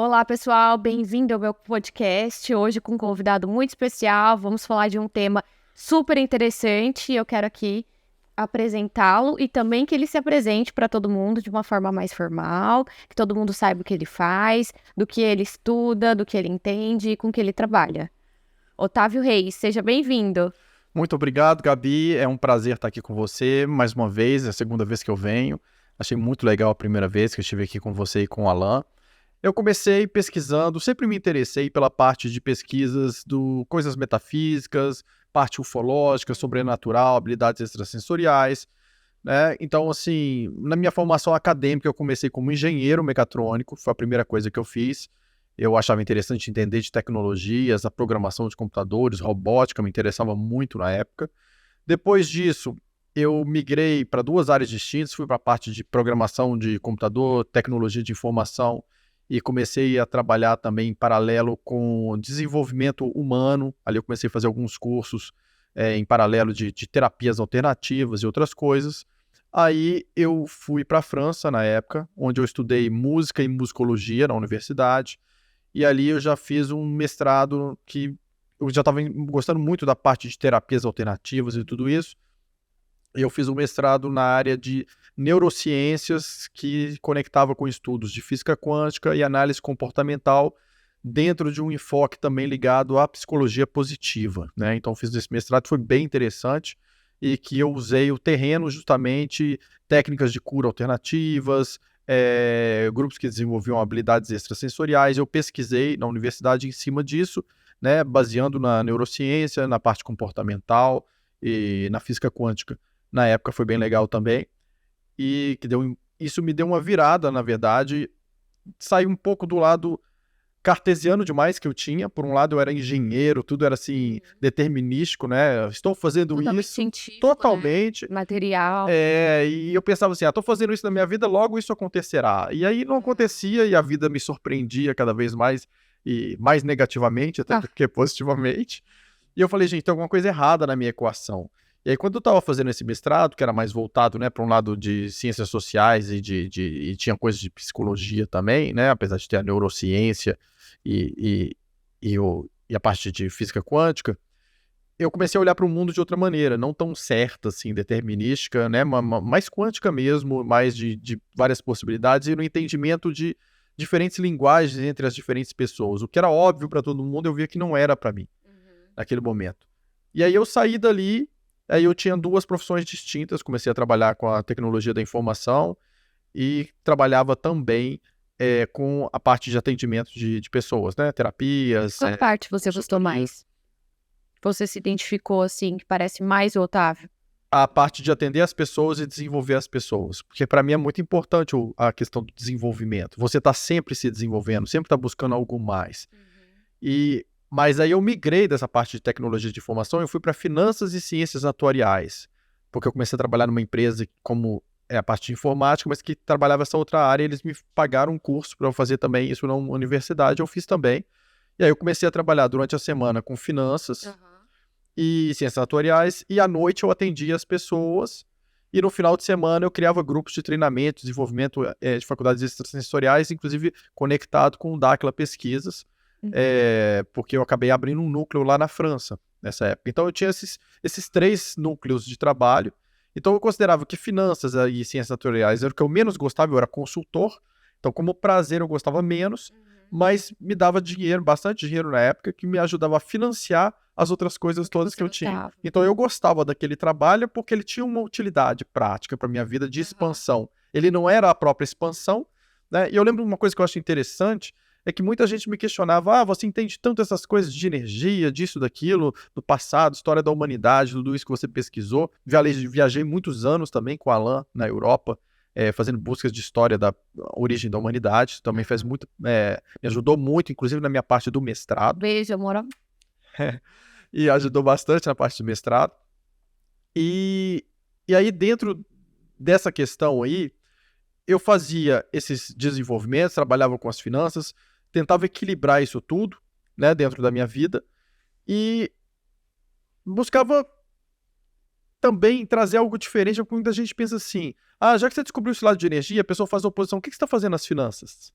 Olá, pessoal, bem-vindo ao meu podcast. Hoje com um convidado muito especial. Vamos falar de um tema super interessante. Eu quero aqui apresentá-lo e também que ele se apresente para todo mundo de uma forma mais formal, que todo mundo saiba o que ele faz, do que ele estuda, do que ele entende e com que ele trabalha. Otávio Reis, seja bem-vindo. Muito obrigado, Gabi. É um prazer estar aqui com você mais uma vez. É a segunda vez que eu venho. Achei muito legal a primeira vez que eu estive aqui com você e com o Alan. Eu comecei pesquisando, sempre me interessei pela parte de pesquisas do coisas metafísicas, parte ufológica, sobrenatural, habilidades extrasensoriais, né? Então, assim, na minha formação acadêmica, eu comecei como engenheiro mecatrônico, foi a primeira coisa que eu fiz. Eu achava interessante entender de tecnologias, a programação de computadores, robótica, me interessava muito na época. Depois disso, eu migrei para duas áreas distintas, fui para a parte de programação de computador, tecnologia de informação, e comecei a trabalhar também em paralelo com desenvolvimento humano. Ali eu comecei a fazer alguns cursos em paralelo de terapias alternativas e outras coisas. Aí eu fui para a França na época, onde eu estudei música e musicologia na universidade, e ali eu já fiz um mestrado que eu já estava gostando muito da parte de terapias alternativas e tudo isso. Eu fiz um mestrado na área de neurociências que conectava com estudos de física quântica e análise comportamental dentro de um enfoque também ligado à psicologia positiva, né? Então fiz esse mestrado, foi bem interessante e que eu usei o terreno justamente técnicas de cura alternativas, grupos que desenvolviam habilidades extrasensoriais. Eu pesquisei na universidade em cima disso, né? Baseando na neurociência, na parte comportamental e na física quântica. Na época foi bem legal também, e isso me deu uma virada, na verdade, saí um pouco do lado cartesiano demais que eu tinha. Por um lado eu era engenheiro, tudo era assim, determinístico, né? Estou fazendo Totalmente isso científico, totalmente, né? Material. e eu pensava assim, estou fazendo isso na minha vida, logo isso acontecerá. E aí não acontecia e a vida me surpreendia cada vez mais, e mais negativamente, até do que positivamente. E eu falei, gente, tem alguma coisa errada na minha equação. E aí, quando eu estava fazendo esse mestrado, que era mais voltado, né, para um lado de ciências sociais e tinha coisas de psicologia também, né, apesar de ter a neurociência e, e a parte de física quântica, eu comecei a olhar para o mundo de outra maneira, não tão certa, assim, determinística, né, mais quântica mesmo, mais de várias possibilidades e no entendimento de diferentes linguagens entre as diferentes pessoas. O que era óbvio para todo mundo, eu via que não era para mim naquele momento. E aí eu saí dali, aí eu tinha duas profissões distintas, comecei a trabalhar com a tecnologia da informação e trabalhava também com a parte de atendimento de pessoas, né? Terapias. Qual parte você gostou mais? Você se identificou assim, que parece mais o Otávio? A parte de atender as pessoas e desenvolver as pessoas. Porque para mim é muito importante a questão do desenvolvimento. Você está sempre se desenvolvendo, sempre está buscando algo mais. Mas aí eu migrei dessa parte de tecnologia de informação e eu fui para finanças e ciências atuariais, porque eu comecei a trabalhar numa empresa como a parte de informática, mas que trabalhava essa outra área, e eles me pagaram um curso para eu fazer também isso na universidade, eu fiz também. E aí eu comecei a trabalhar durante a semana com finanças e ciências atuariais, e à noite eu atendia as pessoas, e no final de semana eu criava grupos de treinamento, desenvolvimento de faculdades extrasensoriais, inclusive conectado com o Daquila Pesquisas, porque eu acabei abrindo um núcleo lá na França, nessa época. Então eu tinha esses três núcleos de trabalho. Então eu considerava que finanças e ciências atuariais era o que eu menos gostava, eu era consultor. Então como prazer eu gostava menos, mas me dava dinheiro, bastante dinheiro na época, que me ajudava a financiar as outras coisas todas que eu tinha. Então eu gostava daquele trabalho porque ele tinha uma utilidade prática para minha vida de expansão. Ele não era a própria expansão, né? E eu lembro uma coisa que eu acho interessante, é que muita gente me questionava, você entende tanto essas coisas de energia, disso, daquilo, do passado, história da humanidade, tudo isso que você pesquisou. Viajei muitos anos também com o Alan na Europa, fazendo buscas de história da origem da humanidade. Isso também fez muito, me ajudou muito, inclusive na minha parte do mestrado. Beijo, amor. E ajudou bastante na parte do mestrado. E aí, dentro dessa questão aí, eu fazia esses desenvolvimentos, trabalhava com as finanças, tentava equilibrar isso tudo, né, dentro da minha vida, e buscava também trazer algo diferente, porque muita gente pensa assim, já que você descobriu esse lado de energia, a pessoa faz oposição, o que você está fazendo nas finanças?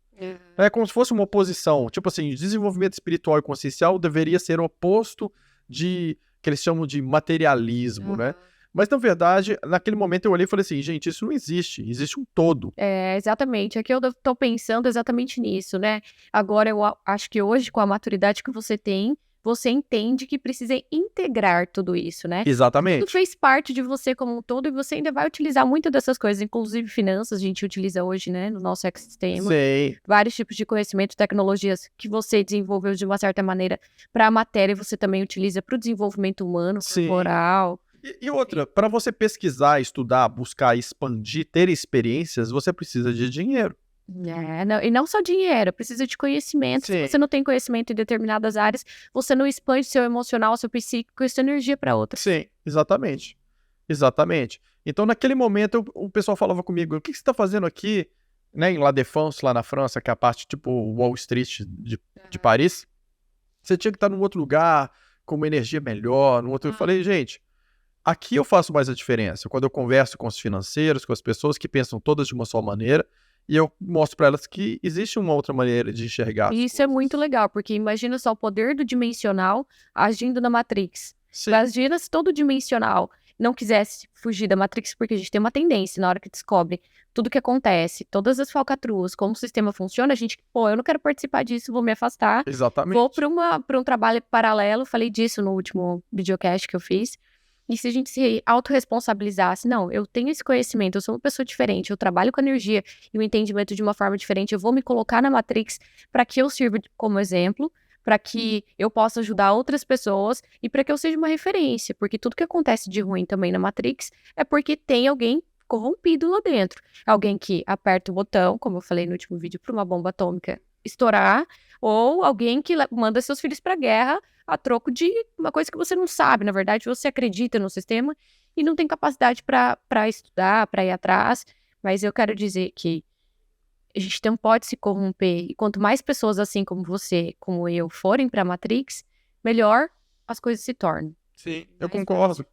É como se fosse uma oposição, tipo assim, desenvolvimento espiritual e consciencial deveria ser o oposto de, que eles chamam de materialismo, né? Mas, na verdade, naquele momento eu olhei e falei assim, gente, isso não existe, existe um todo. Exatamente. Aqui eu tô pensando exatamente nisso, né? Agora, acho que hoje, com a maturidade que você tem, você entende que precisa integrar tudo isso, né? Tudo Exatamente. fez parte de você como um todo e você ainda vai utilizar muito dessas coisas, inclusive finanças, a gente utiliza hoje, né, no nosso ecossistema. Sim. Vários tipos de conhecimento, tecnologias que você desenvolveu de uma certa maneira para a matéria, você também utiliza para o desenvolvimento humano, Sim. corporal. E outra, para você pesquisar, estudar, buscar, expandir, ter experiências, você precisa de dinheiro. E não só dinheiro, precisa de conhecimento. Sim. Se você não tem conhecimento em determinadas áreas, você não expande seu emocional, seu psíquico e sua energia para outras. Sim, exatamente. Exatamente. Então, naquele momento, o pessoal falava comigo, o que você está fazendo aqui, né, em La Défense, lá na França, que é a parte tipo Wall Street de Paris? Você tinha que estar num outro lugar, com uma energia melhor, num outro... Eu falei, gente, aqui eu faço mais a diferença. Quando eu converso com os financeiros, com as pessoas que pensam todas de uma só maneira, e eu mostro para elas que existe uma outra maneira de enxergar. E isso é muito legal, porque imagina só o poder do dimensional agindo na Matrix. Sim. Imagina se todo dimensional não quisesse fugir da Matrix, porque a gente tem uma tendência, na hora que descobre tudo que acontece, todas as falcatruas, como o sistema funciona, a gente, eu não quero participar disso, vou me afastar. Exatamente. Vou para um trabalho paralelo, falei disso no último videocast que eu fiz. E se a gente se autorresponsabilizasse, não, eu tenho esse conhecimento, eu sou uma pessoa diferente, eu trabalho com energia e o entendimento de uma forma diferente, eu vou me colocar na Matrix para que eu sirva como exemplo, para que eu possa ajudar outras pessoas e para que eu seja uma referência, porque tudo que acontece de ruim também na Matrix é porque tem alguém corrompido lá dentro. Alguém que aperta o botão, como eu falei no último vídeo, para uma bomba atômica estourar, ou alguém que manda seus filhos para a guerra a troco de uma coisa que você não sabe. Na verdade, você acredita no sistema e não tem capacidade para estudar, para ir atrás. Mas eu quero dizer que a gente não pode se corromper. E quanto mais pessoas assim como você, como eu, forem para a Matrix, melhor as coisas se tornam. Sim, eu concordo.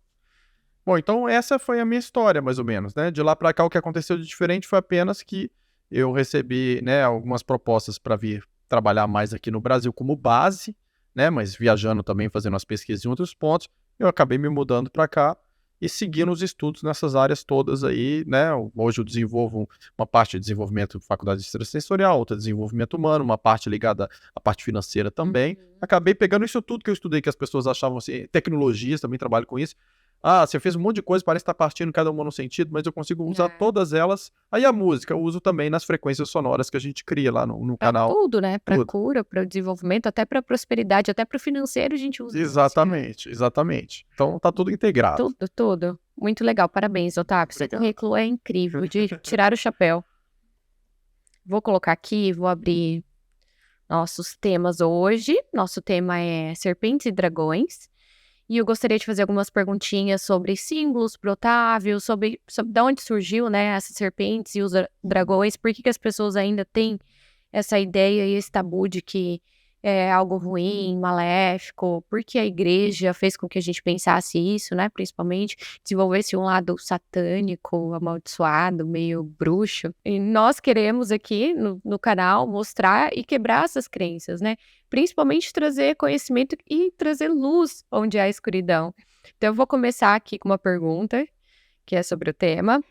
Bom, então essa foi a minha história, mais ou menos, né? De lá para cá, o que aconteceu de diferente foi apenas que eu recebi, né, algumas propostas para vir trabalhar mais aqui no Brasil como base, né? Mas viajando também, fazendo as pesquisas em outros pontos, eu acabei me mudando para cá e seguindo os estudos nessas áreas todas aí, né? Hoje eu desenvolvo uma parte de desenvolvimento faculdade extrasensorial, outra de desenvolvimento humano, uma parte ligada à parte financeira também. Acabei pegando isso tudo que eu estudei, que as pessoas achavam assim, tecnologias, também trabalho com isso. Você fez um monte de coisa, parece estar partindo cada uma no sentido, mas eu consigo usar todas elas. Aí a música eu uso também nas frequências sonoras que a gente cria lá no canal. Tudo, né? Para cura, para o desenvolvimento, até para prosperidade, até para o financeiro a gente usa. Exatamente, exatamente. Então tá tudo integrado. Tudo. Muito legal. Parabéns, Otávio. Seu currículo é incrível, de tirar o chapéu. Vou colocar aqui, vou abrir nossos temas hoje. Nosso tema é Serpentes e Dragões. E eu gostaria de fazer algumas perguntinhas sobre símbolos pro Otávio, sobre de onde surgiu, né, essas serpentes e os dragões, por que as pessoas ainda têm essa ideia e esse tabu de que é algo ruim, maléfico, porque a igreja fez com que a gente pensasse isso, né, principalmente, desenvolvesse um lado satânico, amaldiçoado, meio bruxo. E nós queremos aqui no canal mostrar e quebrar essas crenças, né, principalmente trazer conhecimento e trazer luz onde há escuridão. Então eu vou começar aqui com uma pergunta, que é sobre o tema.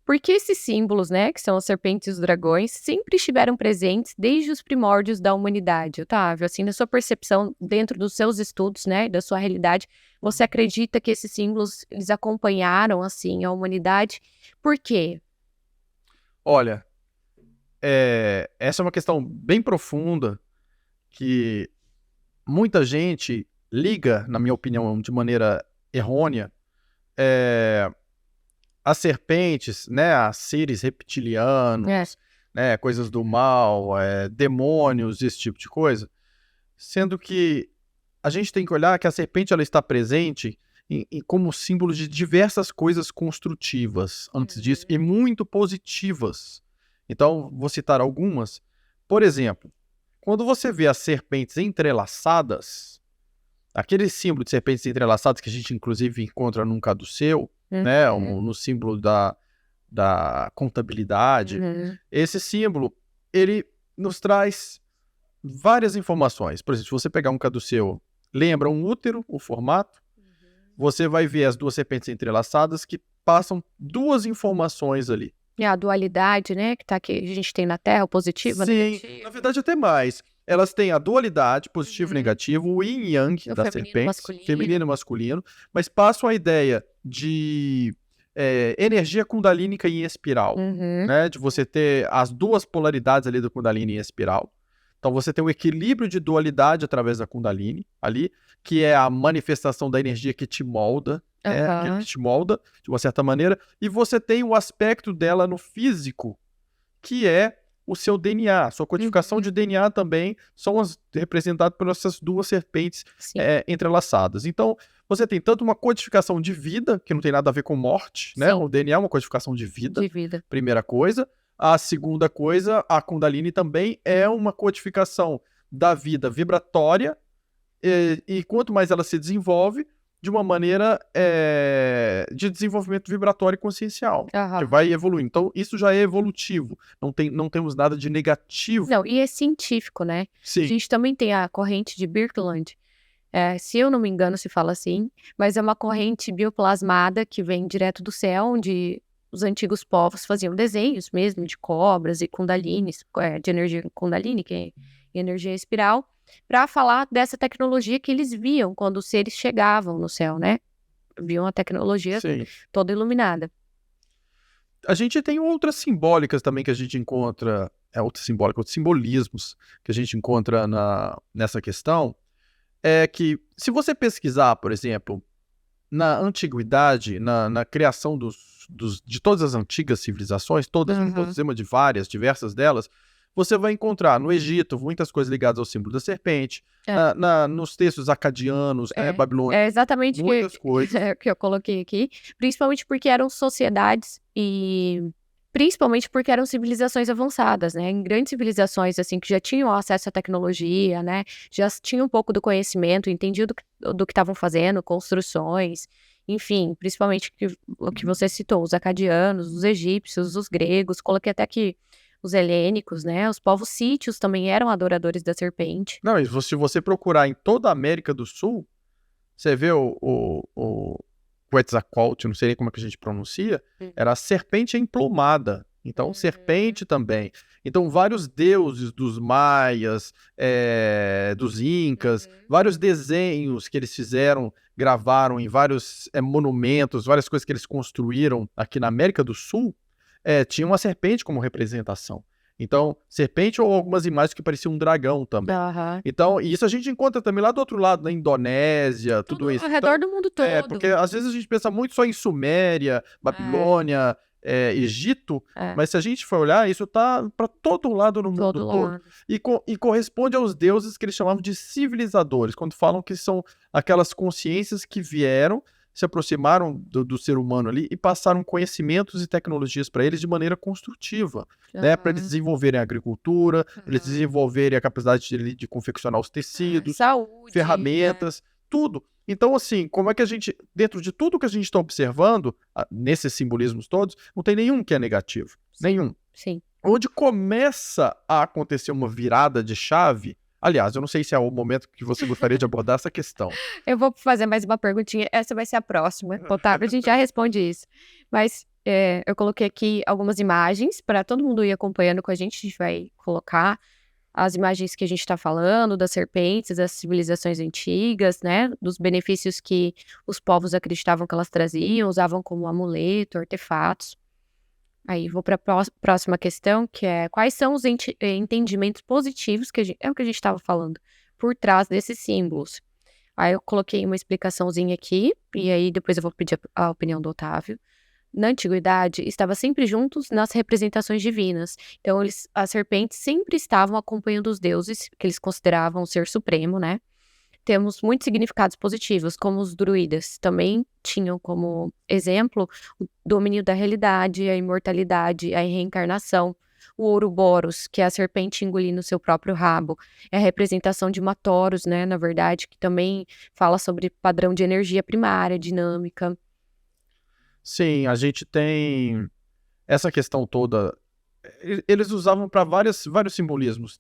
Por que esses símbolos, né, que são as serpentes e os dragões, sempre estiveram presentes desde os primórdios da humanidade, Otávio? Assim, na sua percepção, dentro dos seus estudos, né, da sua realidade, você acredita que esses símbolos, eles acompanharam, assim, a humanidade? Por quê? Olha, essa é uma questão bem profunda que muita gente liga, na minha opinião, de maneira errônea, as serpentes, né, a seres reptilianos, né, coisas do mal, demônios, esse tipo de coisa, sendo que a gente tem que olhar que a serpente ela está presente como símbolo de diversas coisas construtivas antes disso e muito positivas. Então, vou citar algumas. Por exemplo, quando você vê as serpentes entrelaçadas, aquele símbolo de serpentes entrelaçadas que a gente inclusive encontra num caduceu, né? No símbolo da contabilidade. Esse símbolo, ele nos traz várias informações. Por exemplo, se você pegar um caduceu, lembra um útero, o formato, você vai ver as duas serpentes entrelaçadas que passam duas informações ali. E a dualidade, né, que tá aqui, a gente tem na Terra, o positivo, Sim, negativo. na verdade até mais. Elas têm a dualidade, positivo e negativo, o yin e yang O da feminino, serpente, masculino. feminino e masculino, mas passam a ideia de energia kundalínica em espiral, né? De você ter as duas polaridades ali do kundalini em espiral. Então você tem o equilíbrio de dualidade através da kundalini ali, que é a manifestação da energia que te molda, aquilo que te molda, de uma certa maneira, e você tem o aspecto dela no físico, que é o seu DNA, sua codificação de DNA também são representadas por essas duas serpentes entrelaçadas. Então, você tem tanto uma codificação de vida, que não tem nada a ver com morte, né? O DNA é uma codificação de vida, primeira coisa. A segunda coisa, a Kundalini também é uma codificação da vida vibratória, e quanto mais ela se desenvolve, de uma maneira de desenvolvimento vibratório e consciencial, que vai evoluir. Então, isso já é evolutivo. Não temos nada de negativo. Não, e é científico, né? Sim. A gente também tem a corrente de Birkeland, se eu não me engano se fala assim, mas é uma corrente bioplasmada que vem direto do céu, onde os antigos povos faziam desenhos mesmo de cobras e kundalinis, de energia kundalini, que é energia espiral, para falar dessa tecnologia que eles viam quando os seres chegavam no céu, né? Viam a tecnologia toda iluminada. A gente tem outras simbólicas também que a gente encontra, outros simbolismos que a gente encontra nessa questão, é que se você pesquisar, por exemplo, na antiguidade, na criação de todas as antigas civilizações, todas, não vou dizer uma de diversas delas, você vai encontrar no Egito muitas coisas ligadas ao símbolo da serpente, nos textos acadianos, babilônicos, é exatamente muitas coisas. Que eu coloquei aqui, principalmente porque eram sociedades e principalmente porque eram civilizações avançadas, né? Em grandes civilizações, assim, que já tinham acesso à tecnologia, né? Já tinham um pouco do conhecimento, entendiam do que estavam fazendo, construções, enfim, principalmente o que você citou, os acadianos, os egípcios, os gregos, coloquei até aqui os helênicos, né? Os povos sítios também eram adoradores da serpente. Não, e se você procurar em toda a América do Sul, você vê o Quetzalcoatl, não sei nem como é que a gente pronuncia, era a serpente emplumada. Então, serpente também. Então, vários deuses dos maias, dos incas, vários desenhos que eles fizeram, gravaram em vários monumentos, várias coisas que eles construíram aqui na América do Sul, tinha uma serpente como representação. Então, serpente ou algumas imagens que pareciam um dragão também. Então, e isso a gente encontra também lá do outro lado, na Indonésia, tudo isso. Ao redor do mundo todo. Porque às vezes a gente pensa muito só em Suméria, Babilônia, Egito, mas se a gente for olhar, isso tá para todo lado no mundo todo. E corresponde aos deuses que eles chamavam de civilizadores, quando falam que são aquelas consciências que vieram, se aproximaram do ser humano ali e passaram conhecimentos e tecnologias para eles de maneira construtiva, né? Para eles desenvolverem a agricultura, para eles desenvolverem a capacidade de confeccionar os tecidos, saúde, ferramentas, tudo. Então, assim, como é que a gente, dentro de tudo que a gente está observando, nesses simbolismos todos, não tem nenhum que é negativo. Nenhum. Sim. Onde começa a acontecer uma virada de chave. Aliás, eu não sei se é o momento que você gostaria de abordar essa questão. Eu vou fazer mais uma perguntinha, essa vai ser a próxima, Otávio, a gente já responde isso. Mas eu coloquei aqui algumas imagens para todo mundo ir acompanhando com a gente vai colocar as imagens que a gente está falando, das serpentes, das civilizações antigas, né, dos benefícios que os povos acreditavam que elas traziam, usavam como amuleto, artefatos. Aí vou para a próxima questão, que é quais são os entendimentos positivos, é o que a gente estava falando, por trás desses símbolos. Aí eu coloquei uma explicaçãozinha aqui, e aí depois eu vou pedir a opinião do Otávio. Na antiguidade, estava sempre juntos nas representações divinas. Então, as serpentes sempre estavam acompanhando os deuses, que eles consideravam o ser supremo, né? Temos muitos significados positivos, como os druidas também tinham como exemplo o domínio da realidade, a imortalidade, a reencarnação. O Ouroboros, que é a serpente engolindo seu próprio rabo, é a representação de uma Taurus, né, na verdade, que também fala sobre padrão de energia primária, dinâmica. Sim, a gente tem essa questão toda. Eles usavam para vários simbolismos.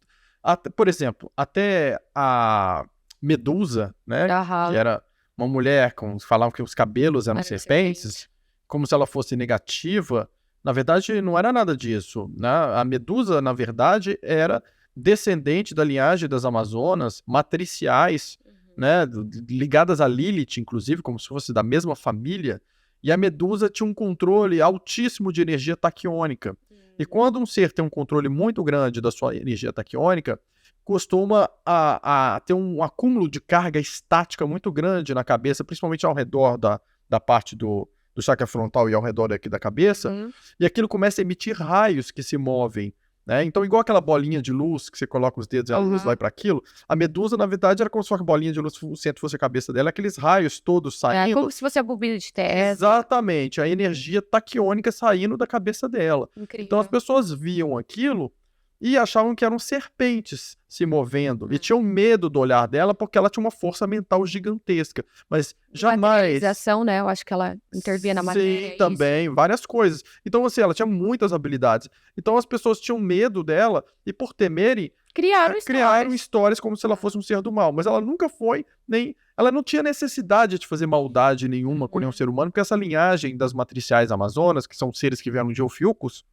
Por exemplo, até a Medusa, né? Que Aham. era uma mulher falavam que os cabelos eram Era serpentes, como se ela fosse negativa. Na verdade, não era nada disso, né? A Medusa, na verdade, era descendente da linhagem das Amazonas, matriciais, né? Ligadas a Lilith, inclusive, como se fosse da mesma família. E a Medusa tinha um controle altíssimo de energia taquiônica. E quando um ser tem um controle muito grande da sua energia taquiônica, costuma a ter um acúmulo de carga estática muito grande na cabeça, principalmente ao redor da parte do chakra frontal e ao redor aqui da cabeça, e aquilo começa a emitir raios que se movem, né? Então, igual aquela bolinha de luz que você coloca os dedos e a luz vai para aquilo, a Medusa, na verdade, era como se fosse uma bolinha de luz, o centro fosse a cabeça dela, aqueles raios todos saindo. Como se fosse a bobina de Tesla. Exatamente, a energia taquiônica saindo da cabeça dela. Incrível. Então as pessoas viam aquilo e achavam que eram serpentes se movendo. E tinham medo do olhar dela porque ela tinha uma força mental gigantesca. Mas jamais... Materialização, né? Eu acho que ela intervia na matéria. Sim, também, várias coisas. Então, assim, ela tinha muitas habilidades. Então as pessoas tinham medo dela e, por temerem, criaram histórias como se ela fosse um ser do mal. Mas ela nunca foi, nem... Ela não tinha necessidade de fazer maldade nenhuma com nenhum ser humano, porque essa linhagem das matriciais amazonas, que são seres que vieram de Ofiucos,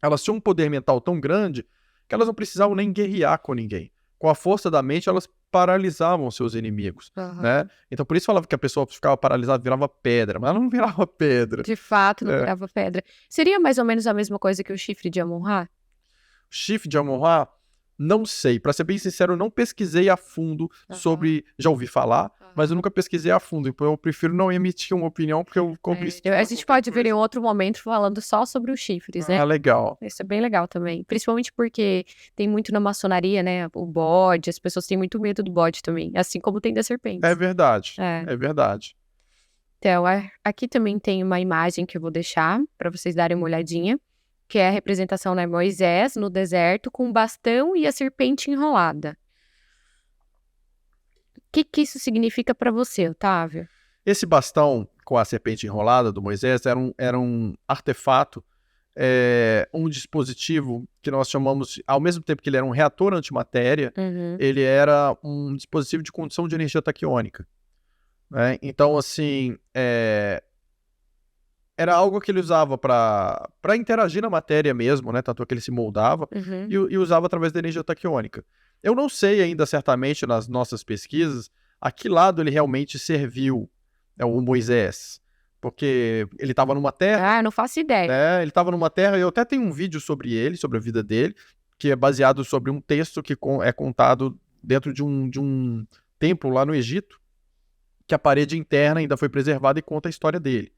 elas tinham um poder mental tão grande que elas não precisavam nem guerrear com ninguém. Com a força da mente, elas paralisavam seus inimigos, né? Então, por isso falava que a pessoa ficava paralisada, virava pedra. Mas ela não virava pedra. De fato, não virava pedra. Seria mais ou menos a mesma coisa que o chifre de Amon-Ra? Chifre de Amon-Ra? Não sei. Pra ser bem sincero, eu não pesquisei a fundo sobre... Já ouvi falar, mas eu nunca pesquisei a fundo. Então eu prefiro não emitir uma opinião, porque eu compro isso. A gente pode ver em outro momento falando só sobre os chifres, né? Ah, legal. Isso é bem legal também. Principalmente porque tem muito na maçonaria, né? O bode, as pessoas têm muito medo do bode também. Assim como tem da serpente. É verdade. É verdade. Então, aqui também tem uma imagem que eu vou deixar para vocês darem uma olhadinha, que é a representação de Moisés no deserto com o bastão e a serpente enrolada. O que isso significa para você, Otávio? Esse bastão com a serpente enrolada do Moisés era um artefato, um dispositivo que nós chamamos, ao mesmo tempo que ele era um reator antimatéria, ele era um dispositivo de condução de energia taquiônica. Né? Então, assim, era algo que ele usava para interagir na matéria mesmo, né? Tanto é que ele se moldava e usava através da energia taquiônica. Eu não sei ainda certamente nas nossas pesquisas a que lado ele realmente serviu, o Moisés. Porque ele estava numa terra... Ah, eu não faço ideia. Né? Ele estava numa terra, eu até tenho um vídeo sobre ele, sobre a vida dele, que é baseado sobre um texto que é contado dentro de um templo lá no Egito, que a parede interna ainda foi preservada e conta a história dele.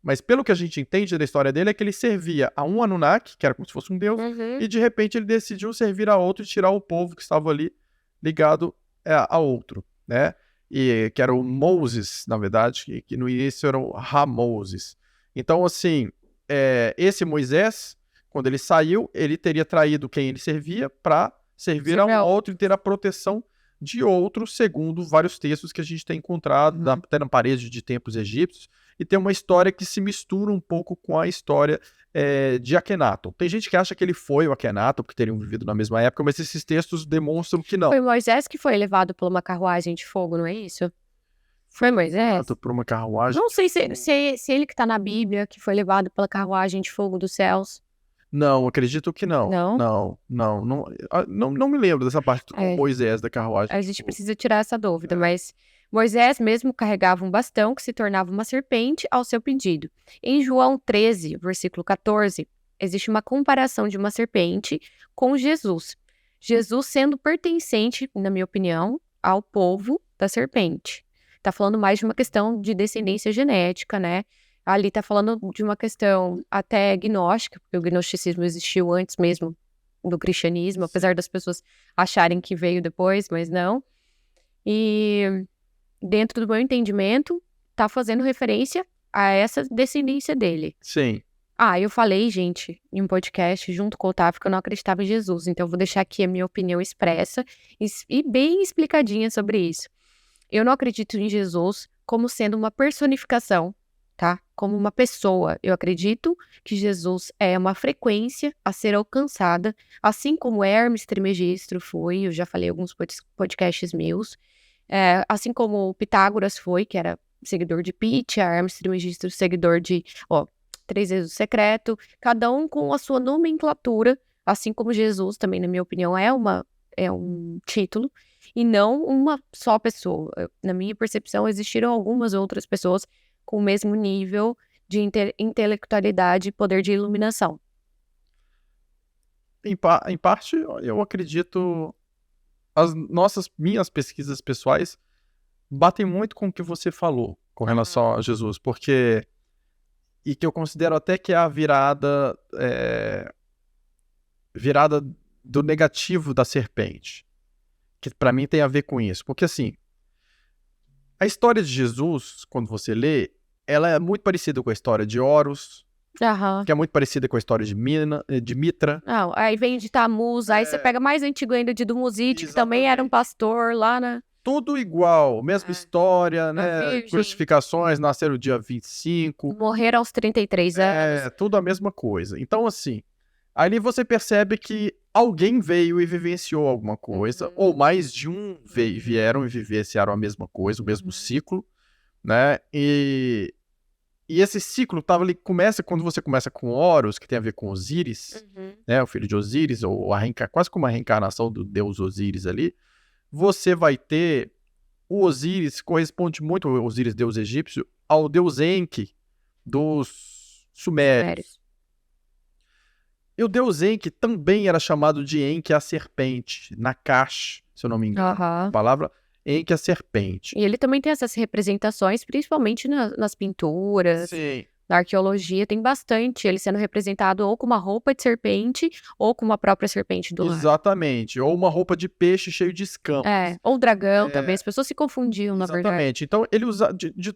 Mas pelo que a gente entende da história dele é que ele servia a um Anunnaki, que era como se fosse um deus, e de repente ele decidiu servir a outro e tirar o povo que estava ali ligado a outro, né? E que era o Moses, na verdade, que no início era o Ra-Moses. Então, assim, esse Moisés, quando ele saiu, ele teria traído quem ele servia para servir a um outro e ter a proteção de outros, segundo vários textos que a gente tem encontrado, até na parede de templos egípcios, e tem uma história que se mistura um pouco com a história de Akhenaton. Tem gente que acha que ele foi o Akhenaton, porque teriam vivido na mesma época, mas esses textos demonstram que não. Foi Moisés que foi levado por uma carruagem de fogo, não é isso? Foi Moisés? Por uma carruagem? Não sei se ele que está na Bíblia, que foi levado pela carruagem de fogo dos céus. Não, acredito que não. Não me lembro dessa parte do Moisés da carruagem. A gente precisa tirar essa dúvida, mas Moisés mesmo carregava um bastão que se tornava uma serpente ao seu pedido. Em João 13, versículo 14, existe uma comparação de uma serpente com Jesus. Jesus sendo pertencente, na minha opinião, ao povo da serpente. Tá falando mais de uma questão de descendência genética, né? Ali tá falando de uma questão até gnóstica, porque o gnosticismo existiu antes mesmo do cristianismo, apesar das pessoas acharem que veio depois, mas não. E dentro do meu entendimento, tá fazendo referência a essa descendência dele. Sim. Eu falei, gente, em um podcast junto com o Otávio que eu não acreditava em Jesus, então eu vou deixar aqui a minha opinião expressa e bem explicadinha sobre isso. Eu não acredito em Jesus como sendo uma personificação tá? Como uma pessoa. Eu acredito que Jesus é uma frequência a ser alcançada, assim como Hermes Trismegisto foi, eu já falei em alguns podcasts meus, assim como o Pitágoras foi, que era seguidor de Pythia, Hermes Trismegisto, seguidor de, Três vezes o Secreto, cada um com a sua nomenclatura, assim como Jesus também, na minha opinião, é um título, e não uma só pessoa. Na minha percepção, existiram algumas outras pessoas com o mesmo nível de intelectualidade e poder de iluminação. Em parte, eu acredito, minhas pesquisas pessoais batem muito com o que você falou com relação a Jesus, e que eu considero até que é a virada do negativo da serpente, que para mim tem a ver com isso, porque assim, a história de Jesus, quando você lê, ela é muito parecida com a história de Horus, Aham. que é muito parecida com a história de Mitra. Não, aí vem de Tamuz, aí você pega mais antigo ainda de Dumuzid, que também era um Exatamente. pastor lá, né? Tudo igual, mesma história, né? Virgem. Crucificações, nasceram dia 25. Morreram aos 33 anos. Tudo a mesma coisa. Então, assim, ali você percebe que alguém veio e vivenciou alguma coisa, ou mais de um vieram e vivenciaram a mesma coisa, o mesmo ciclo, né? E esse ciclo tava ali, quando você começa com Horus, que tem a ver com Osíris, né? O filho de Osíris, ou quase como uma reencarnação do deus Osíris ali. Você vai ter o Osíris, corresponde muito ao Osíris, deus egípcio, ao deus Enki dos Sumérios. E o deus Enki também era chamado de Enki a serpente, Nakash, se eu não me engano. A palavra Enki a serpente. E ele também tem essas representações, principalmente nas pinturas. Sim. Na arqueologia tem bastante ele sendo representado ou com uma roupa de serpente ou com uma própria serpente do lar. Exatamente. Ou uma roupa de peixe cheio de escamas. Ou dragão também. As pessoas se confundiam, na verdade. Exatamente. Então, ele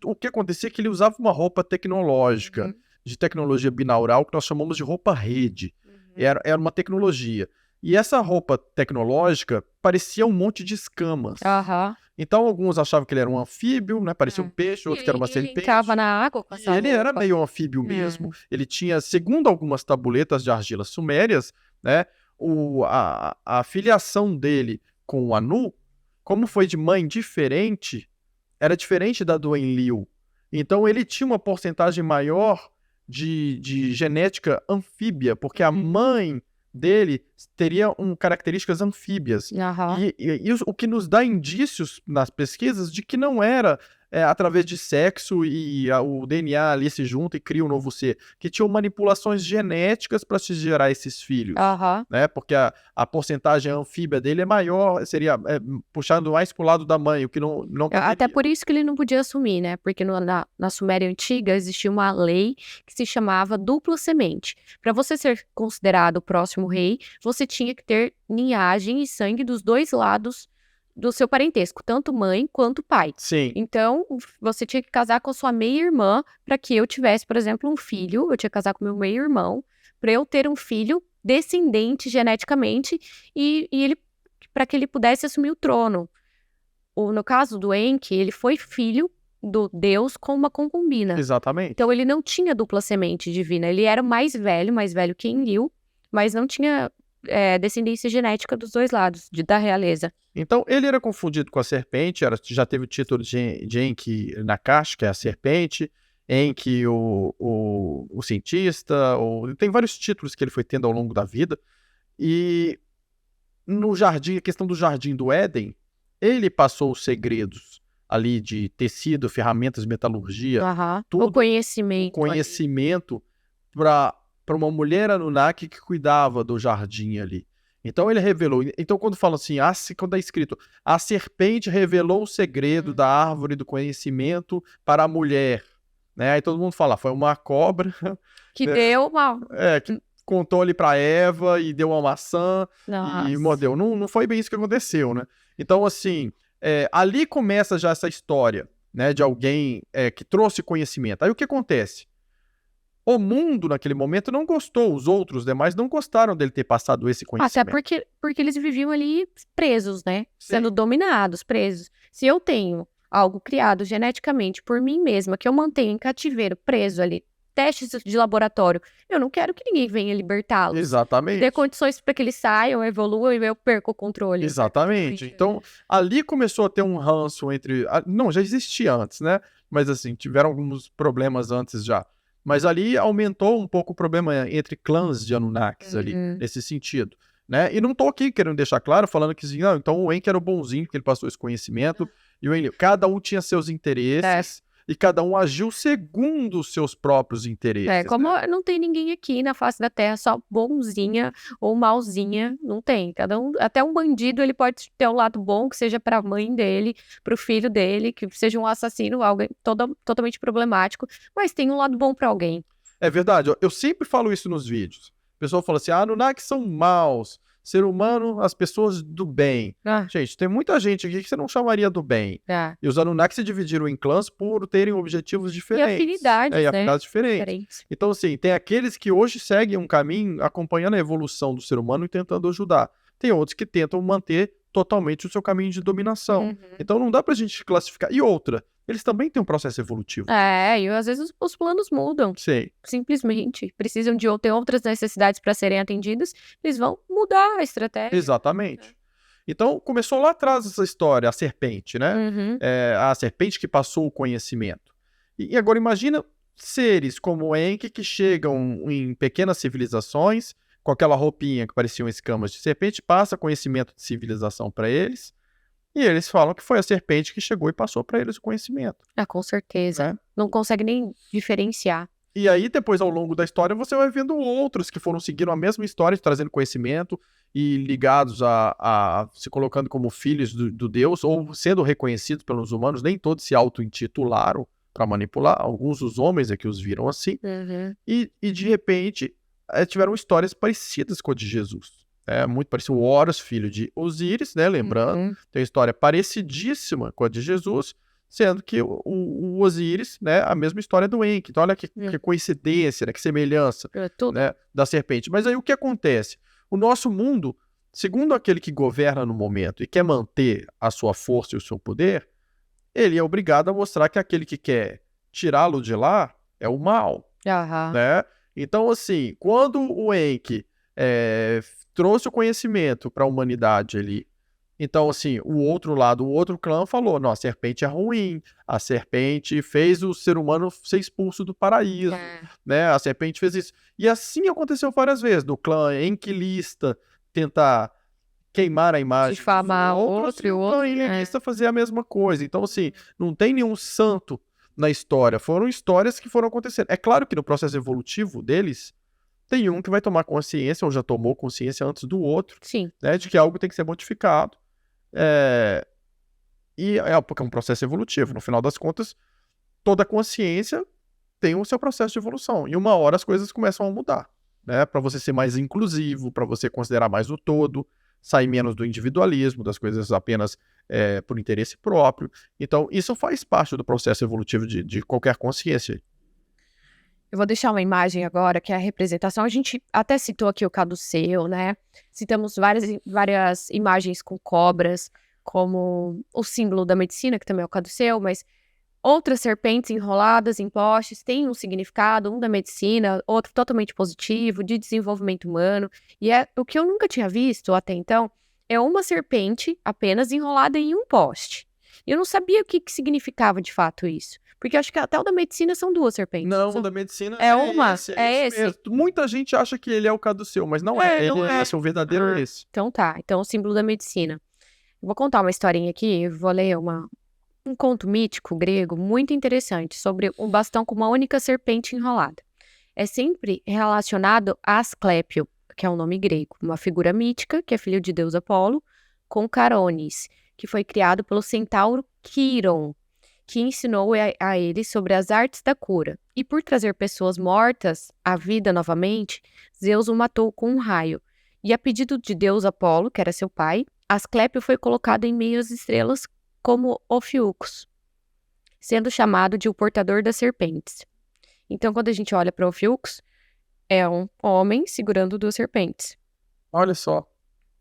o que acontecia é que ele usava uma roupa tecnológica, de tecnologia binaural, que nós chamamos de roupa-rede. Era uma tecnologia. E essa roupa tecnológica parecia um monte de escamas. Então, alguns achavam que ele era um anfíbio, né? Parecia um peixe, outros que era uma serpente. Ele entrava na água com essa ele era meio anfíbio mesmo. Ele tinha, segundo algumas tabuletas de argila sumérias, né? A filiação dele com o Anu, como foi de mãe diferente, era diferente da do Enlil. Então, ele tinha uma porcentagem maior de genética anfíbia, porque a mãe dele teria características anfíbias. E o que nos dá indícios nas pesquisas de que não era através de sexo e o DNA ali se junta e cria um novo ser, que tinham manipulações genéticas para se gerar esses filhos, né? Porque a porcentagem anfíbia dele é maior, seria puxando mais pro lado da mãe, o que não Até por isso que ele não podia assumir, né? Porque na Suméria Antiga existia uma lei que se chamava dupla semente. Para você ser considerado o próximo rei, você tinha que ter linhagem e sangue dos dois lados do seu parentesco, tanto mãe quanto pai. Sim. Então, você tinha que casar com a sua meia-irmã para que eu tivesse, por exemplo, um filho. Eu tinha que casar com meu meio-irmão para eu ter um filho descendente geneticamente e ele para que ele pudesse assumir o trono. No caso do Enki, ele foi filho do deus com uma concubina. Exatamente. Então, ele não tinha dupla semente divina. Ele era mais velho que Enlil, mas não tinha descendência genética dos dois lados, da realeza. Então, ele era confundido com a serpente, já teve o título de Enki Nakash, que é a serpente, Enki o cientista, tem vários títulos que ele foi tendo ao longo da vida. E no jardim, a questão do jardim do Éden, ele passou os segredos ali de tecido, ferramentas, metalurgia, tudo, o conhecimento para uma mulher Anunnaki que cuidava do jardim ali. Então ele revelou. Então quando fala assim, quando é escrito, a serpente revelou o segredo da árvore do conhecimento para a mulher, né? Aí todo mundo fala, foi uma cobra que deu uma... que contou ali para Eva e deu uma maçã e mordeu. Não foi bem isso que aconteceu, né? Então assim, ali começa já essa história, né, de alguém que trouxe conhecimento. Aí o que acontece? O mundo, naquele momento, não gostou. Os outros demais não gostaram dele ter passado esse conhecimento. Até porque eles viviam ali presos, né? Sim. Sendo dominados, presos. Se eu tenho algo criado geneticamente por mim mesma, que eu mantenho em cativeiro, preso ali, testes de laboratório, eu não quero que ninguém venha libertá-los. Dê Exatamente. condições para que eles saiam, evoluam e eu perco o controle. Exatamente. Então, ali começou a ter um ranço entre... Não, já existia antes, né? Mas assim, tiveram alguns problemas antes já. Mas ali aumentou um pouco o problema entre clãs de Anunnakis ali, nesse sentido, né? E não tô aqui querendo deixar claro, falando que assim, não, então o Enki era o bonzinho, porque ele passou esse conhecimento, e o Enlil. Cada um tinha seus interesses, e cada um agiu segundo os seus próprios interesses. Como não tem ninguém aqui na face da Terra só bonzinha ou malzinha, não tem. Cada um, até um bandido, ele pode ter um lado bom, que seja para a mãe dele, para o filho dele, que seja um assassino, alguém totalmente problemático, mas tem um lado bom para alguém. É verdade, eu sempre falo isso nos vídeos. O pessoal fala assim, Anunnakis são maus, ser humano, as pessoas do bem. Gente, tem muita gente aqui que você não chamaria do bem. E os Anunnakis se dividiram em clãs por terem objetivos diferentes. E afinidades, e afinidades diferentes. Então, assim, tem aqueles que hoje seguem um caminho acompanhando a evolução do ser humano e tentando ajudar. Tem outros que tentam manter totalmente o seu caminho de dominação. Então, não dá pra gente classificar. E outra, eles também têm um processo evolutivo. E às vezes os planos mudam. Sim. Simplesmente. Precisam de ter outras necessidades para serem atendidas, eles vão mudar a estratégia. Exatamente. Então, começou lá atrás essa história, a serpente, né? A serpente que passou o conhecimento. E agora imagina seres como o Enki que chegam em pequenas civilizações, com aquela roupinha que pareciam escamas de serpente, passa conhecimento de civilização para eles, e eles falam que foi a serpente que chegou e passou para eles o conhecimento. Com certeza. Não consegue nem diferenciar. E aí, depois, ao longo da história, você vai vendo outros que foram seguindo a mesma história, trazendo conhecimento e ligados a se colocando como filhos do Deus, ou sendo reconhecidos pelos humanos. Nem todos se auto-intitularam para manipular. Alguns dos homens é que os viram assim. E de repente, tiveram histórias parecidas com a de Jesus. Muito parecido. O Horus, filho de Osíris, né? Lembrando, tem uma história parecidíssima com a de Jesus, sendo que o Osíris, né, a mesma história do Enki. Então, olha que coincidência, né, que semelhança, né, da serpente. Mas aí o que acontece? O nosso mundo, segundo aquele que governa no momento e quer manter a sua força e o seu poder, ele é obrigado a mostrar que aquele que quer tirá-lo de lá é o mal. Né? Então, assim, quando o Enki trouxe o conhecimento para a humanidade ali, então, assim, o outro lado, o outro clã falou, não, a serpente é ruim, a serpente fez o ser humano ser expulso do paraíso, né, a serpente fez isso. E assim aconteceu várias vezes, do clã enquilista tentar queimar a imagem difamar outro e o outro, clã enquilista fazer a mesma coisa. Então, assim, não tem nenhum santo na história, foram histórias que foram acontecendo. É claro que no processo evolutivo deles, tem um que vai tomar consciência, ou já tomou consciência antes do outro, né, de que algo tem que ser modificado. Porque é um processo evolutivo. No final das contas, toda consciência tem o seu processo de evolução. E uma hora as coisas começam a mudar, né? Para você ser mais inclusivo, para você considerar mais o todo, sair menos do individualismo, das coisas apenas por interesse próprio. Então, isso faz parte do processo evolutivo de qualquer consciência. Eu vou deixar uma imagem agora, que é a representação. A gente até citou aqui o caduceu, né? Citamos várias imagens com cobras, como o símbolo da medicina, que também é o caduceu, mas outras serpentes enroladas em postes têm um significado, um da medicina, outro totalmente positivo, de desenvolvimento humano. E o que eu nunca tinha visto até então é uma serpente apenas enrolada em um poste. Eu não sabia o que significava de fato isso. Porque eu acho que até o da medicina são duas serpentes. Não, o da medicina é uma. Esse mesmo. Muita gente acha que ele é o caduceu, mas não é. Ele é o verdadeiro é esse. Então tá. Então o símbolo da medicina. Eu vou contar uma historinha aqui. Eu vou ler um conto mítico grego muito interessante sobre um bastão com uma única serpente enrolada. É sempre relacionado a Asclépio, que é um nome grego. Uma figura mítica, que é filho de Deus Apolo, com Carones, que foi criado pelo centauro Quiron, que ensinou a ele sobre as artes da cura. E por trazer pessoas mortas à vida novamente, Zeus o matou com um raio. E a pedido de Deus Apolo, que era seu pai, Asclépio foi colocado em meio às estrelas como Ofiucos, sendo chamado de o portador das serpentes. Então, quando a gente olha para Ofiucos, é um homem segurando duas serpentes. Olha só.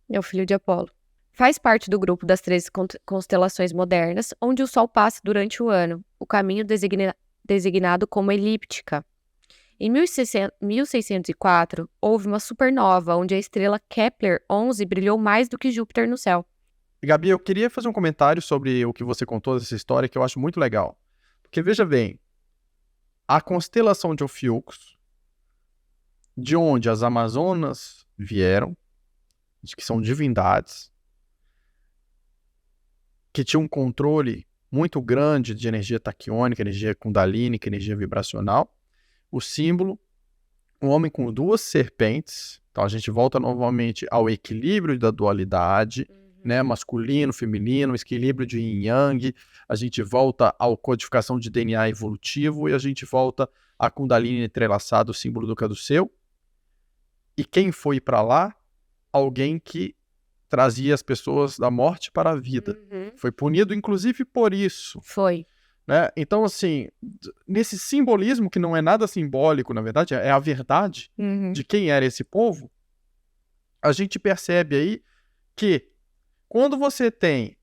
É o filho de Apolo. Faz parte do grupo das 13 constelações modernas, onde o Sol passa durante o ano, o caminho designado como elíptica. Em 1604, houve uma supernova, onde a estrela Kepler 11 brilhou mais do que Júpiter no céu. Gabi, eu queria fazer um comentário sobre o que você contou dessa história, que eu acho muito legal. Porque, veja bem, a constelação de Ophiuchus, de onde as Amazonas vieram, que são divindades, que tinham um controle muito grande de energia taquiônica, energia kundalínica, energia vibracional. O símbolo, um homem com 2 serpentes. Então a gente volta novamente ao equilíbrio da dualidade, né? Masculino, feminino, equilíbrio de yin yang. A gente volta à codificação de DNA evolutivo e a gente volta a kundalini entrelaçado, o símbolo do caduceu. E quem foi para lá? Alguém que trazia as pessoas da morte para a vida. Foi punido, inclusive, por isso. Foi. Né? Então, assim, nesse simbolismo, que não é nada simbólico, na verdade, é a verdade de quem era esse povo, a gente percebe aí que quando você tem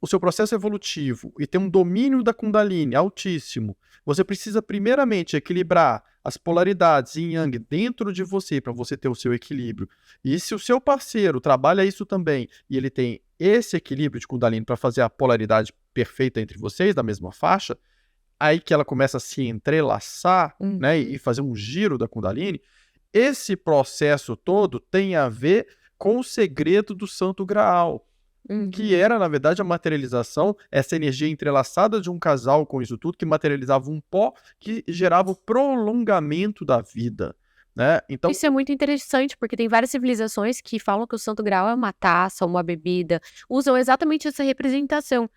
o seu processo evolutivo e tem um domínio da Kundalini altíssimo, você precisa primeiramente equilibrar as polaridades yin yang dentro de você para você ter o seu equilíbrio. E se o seu parceiro trabalha isso também e ele tem esse equilíbrio de Kundalini para fazer a polaridade perfeita entre vocês, da mesma faixa, aí que ela começa a se entrelaçar, né, e fazer um giro da Kundalini, esse processo todo tem a ver com o segredo do Santo Graal, que era, na verdade, a materialização, essa energia entrelaçada de um casal com isso tudo, que materializava um pó que gerava o prolongamento da vida, né? Então, isso é muito interessante, porque tem várias civilizações que falam que o Santo Graal é uma taça, uma bebida, usam exatamente essa representação,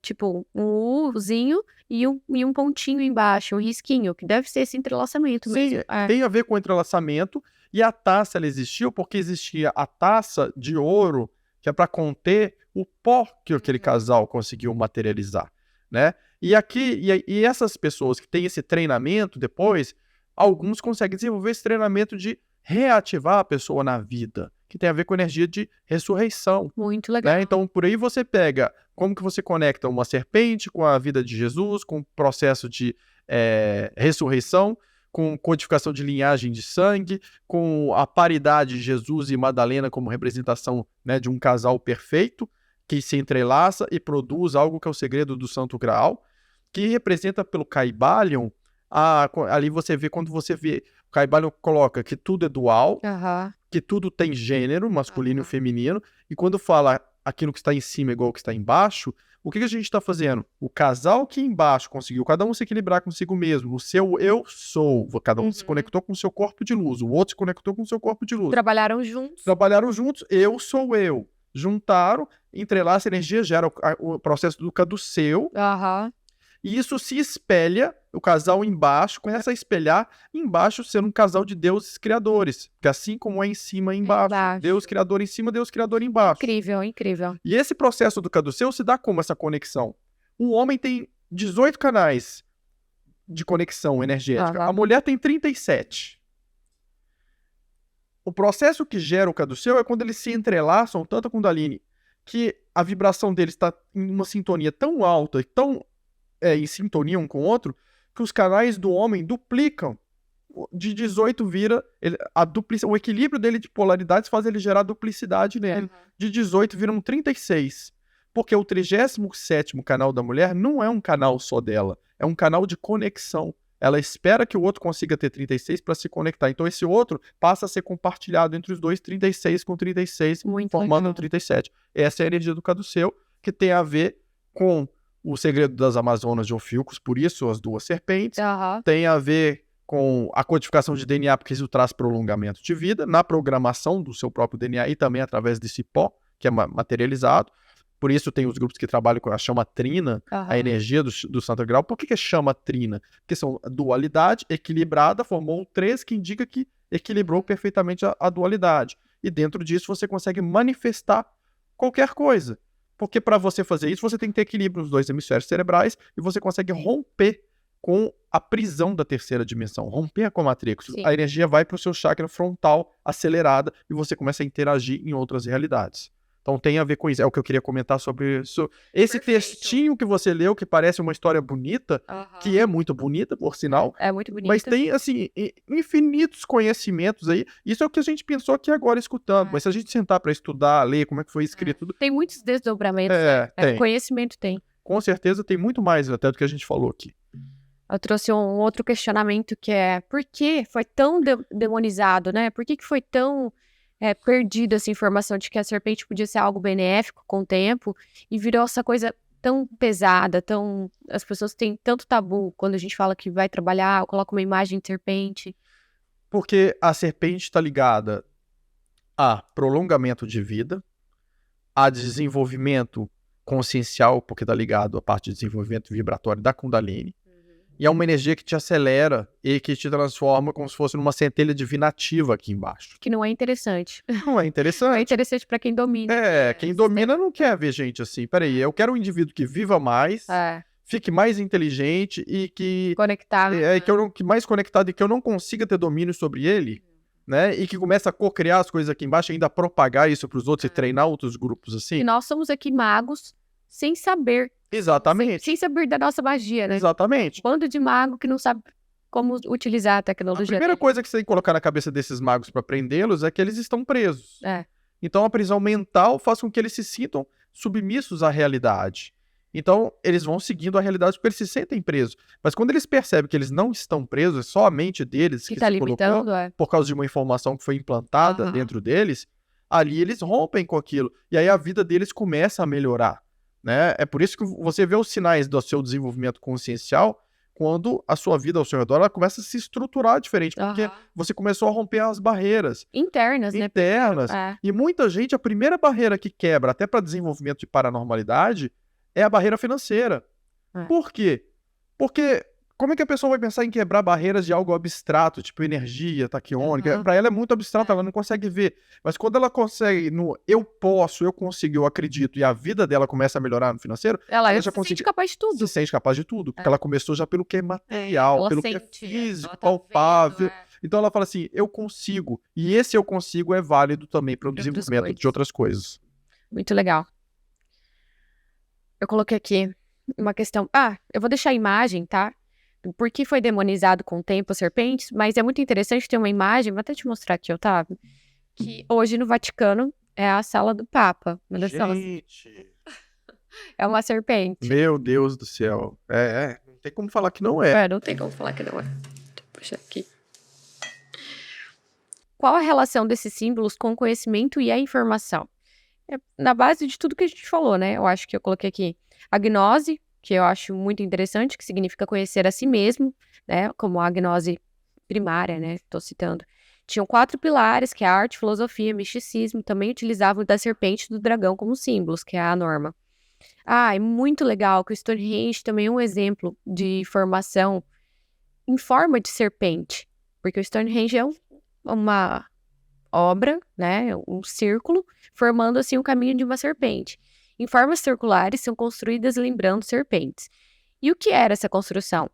tipo um Uzinho e um pontinho embaixo, um risquinho, que deve ser esse entrelaçamento mesmo. Tem a ver com o entrelaçamento, e a taça ela existiu porque existia a taça de ouro, que é para conter o pó que aquele casal conseguiu materializar, né? E essas pessoas que têm esse treinamento depois, alguns conseguem desenvolver esse treinamento de reativar a pessoa na vida, que tem a ver com energia de ressurreição. Muito legal. Né? Então, por aí você pega como que você conecta uma serpente com a vida de Jesus, com o processo de ressurreição, com codificação de linhagem de sangue, com a paridade de Jesus e Madalena como representação, né, de um casal perfeito, que se entrelaça e produz algo que é o segredo do Santo Graal, que representa pelo Kybalion, ali você vê, quando você vê, o Kybalion coloca que tudo é dual, que tudo tem gênero, masculino e feminino, e quando fala aquilo que está em cima é igual ao que está embaixo, o que a gente está fazendo? O casal que embaixo conseguiu cada um se equilibrar consigo mesmo, o seu eu sou, cada um se conectou com o seu corpo de luz, o outro se conectou com o seu corpo de luz. Trabalharam juntos, eu sou eu. Juntaram, entrelaça a energia, gera o processo do caduceu, e isso se espelha, o casal embaixo, começa a espelhar embaixo sendo um casal de deuses criadores, que assim como é em cima e embaixo. Deus criador em cima, Deus criador embaixo. Incrível, incrível. E esse processo do caduceu se dá como essa conexão? O homem tem 18 canais de conexão energética, a mulher tem 37. O processo que gera o caduceu é quando eles se entrelaçam, tanto a Kundalini, que a vibração deles está em uma sintonia tão alta e tão em sintonia um com o outro, que os canais do homem duplicam. De 18 vira o equilíbrio dele de polaridades faz ele gerar duplicidade nele. De 18 vira um 36. Porque o 37º canal da mulher não é um canal só dela, é um canal de conexão. Ela espera que o outro consiga ter 36 para se conectar. Então esse outro passa a ser compartilhado entre os dois, 36 com 36, formando um 37. Essa é a energia do caduceu, que tem a ver com o segredo das Amazonas de Ophiuchus, por isso as 2 serpentes, tem a ver com a codificação de DNA, porque isso traz prolongamento de vida, na programação do seu próprio DNA e também através desse pó, que é materializado. Por isso tem os grupos que trabalham com a chama trina, a energia do Santo Graal. Por que é chama trina? Porque são dualidade equilibrada, formou um 3, que indica que equilibrou perfeitamente a dualidade. E dentro disso você consegue manifestar qualquer coisa. Porque para você fazer isso, você tem que ter equilíbrio nos 2 hemisférios cerebrais e você consegue romper com a prisão da terceira dimensão, romper com a Matrix. A energia vai para o seu chakra frontal acelerada e você começa a interagir em outras realidades. Então tem a ver com isso. É o que eu queria comentar sobre isso. Esse Perfeito. textinho que você leu, que parece uma história bonita, que é muito bonita, por sinal, É muito bonito. mas tem, assim, infinitos conhecimentos aí. Isso é o que a gente pensou aqui agora escutando. Mas se a gente sentar para estudar, ler como é que foi escrito tudo, Tem muitos desdobramentos. tem. Conhecimento tem. Com certeza tem muito mais até do que a gente falou aqui. Eu trouxe um outro questionamento que é por que foi tão demonizado, né? Por que foi tão perdido essa informação de que a serpente podia ser algo benéfico com o tempo e virou essa coisa tão pesada, as pessoas têm tanto tabu quando a gente fala que vai trabalhar, coloca uma imagem de serpente. Porque a serpente está ligada a prolongamento de vida, a desenvolvimento consciencial, porque está ligado à parte de desenvolvimento vibratório da Kundalini. E é uma energia que te acelera e que te transforma como se fosse numa centelha divina ativa aqui embaixo. Que não é interessante. Não é interessante? É interessante para quem domina. Quem domina não quer ver gente assim. Peraí, eu quero um indivíduo que viva mais, fique mais inteligente e que... Conectado. Que mais conectado e que eu não consiga ter domínio sobre ele, né? E que começa a co-criar as coisas aqui embaixo e ainda propagar isso para os outros e treinar outros grupos assim. E nós somos aqui magos sem saber. Exatamente. Sem saber da nossa magia, né? Exatamente. Bando de mago que não sabe como utilizar a tecnologia. A primeira coisa que você tem que colocar na cabeça desses magos para prendê-los é que eles estão presos. Então a prisão mental faz com que eles se sintam submissos à realidade. Então eles vão seguindo a realidade porque eles se sentem presos. Mas quando eles percebem que eles não estão presos, é só a mente deles que tá se limitando, colocou por causa de uma informação que foi implantada dentro deles, ali eles rompem com aquilo. E aí a vida deles começa a melhorar. Né? É por isso que você vê os sinais do seu desenvolvimento consciencial quando a sua vida ao seu redor ela começa a se estruturar diferente, porque você começou a romper as barreiras internas, né? E muita gente, a primeira barreira que quebra até para desenvolvimento de paranormalidade é a barreira financeira. Por quê? Porque como é que a pessoa vai pensar em quebrar barreiras de algo abstrato, tipo energia, taquiônica? Para ela é muito abstrato, ela não consegue ver. Mas quando ela consegue no eu posso, eu consigo, eu acredito, e a vida dela começa a melhorar no financeiro, ela já se sente capaz de tudo. Se sente capaz de tudo, porque ela começou já pelo que é material, pelo que é físico, palpável. Então ela fala assim, eu consigo. E esse eu consigo é válido também para o desenvolvimento de outras coisas. Muito legal. Eu coloquei aqui uma questão. Eu vou deixar a imagem, tá? Por que foi demonizado com o tempo as serpentes, mas é muito interessante ter uma imagem, vou até te mostrar aqui, Otávio, que hoje no Vaticano é a sala do Papa. Uma das salas. É uma serpente. Meu Deus do céu. Não tem como falar que não é. Não tem como falar que não é. Deixa eu puxar aqui. Qual a relação desses símbolos com o conhecimento e a informação? É na base de tudo que a gente falou, né? Eu acho que eu coloquei aqui a gnose, que eu acho muito interessante, que significa conhecer a si mesmo, né, como a gnose primária, né, estou citando. Tinham 4 pilares, que é a arte, filosofia, misticismo, também utilizavam da serpente e do dragão como símbolos, que é a norma. É muito legal que o Stonehenge também é um exemplo de formação em forma de serpente, porque o Stonehenge é uma obra, né, um círculo, formando assim o caminho de uma serpente. Em formas circulares são construídas lembrando serpentes. E o que era essa construção?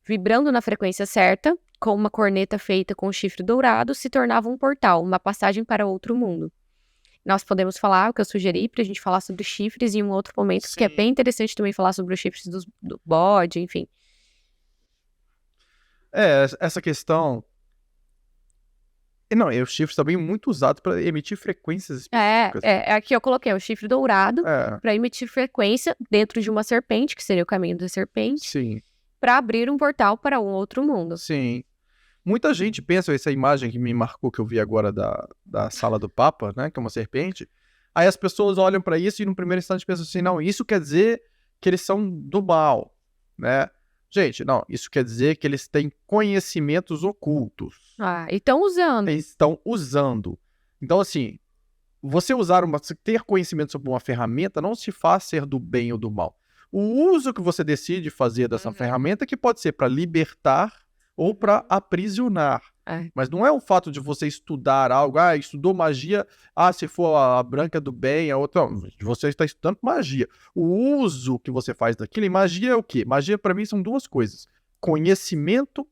Vibrando na frequência certa, com uma corneta feita com chifre dourado, se tornava um portal, uma passagem para outro mundo. Nós podemos falar, o que eu sugeri, para a gente falar sobre chifres em um outro momento, que é bem interessante também falar sobre os chifres do bode, enfim. Essa questão... Não, os chifres também muito usados para emitir frequências específicas. Aqui eu coloquei o chifre dourado para emitir frequência dentro de uma serpente, que seria o caminho da serpente. Sim. Para abrir um portal para um outro mundo. Sim. Muita gente pensa, essa imagem que me marcou, que eu vi agora da sala do Papa, né, que é uma serpente, aí as pessoas olham para isso e no primeiro instante pensam assim, não, isso quer dizer que eles são do mal, né? Gente, não, isso quer dizer que eles têm conhecimentos ocultos. E estão usando. Eles estão usando. Então, assim, ter conhecimento sobre uma ferramenta não se faz ser do bem ou do mal. O uso que você decide fazer dessa ferramenta que pode ser para libertar ou para aprisionar. Mas não é o fato de você estudar algo, estudou magia, se for a branca do bem, a outra... Não, você está estudando magia. O uso que você faz daquilo, e magia é o quê? Magia, para mim, são 2 coisas. Conhecimento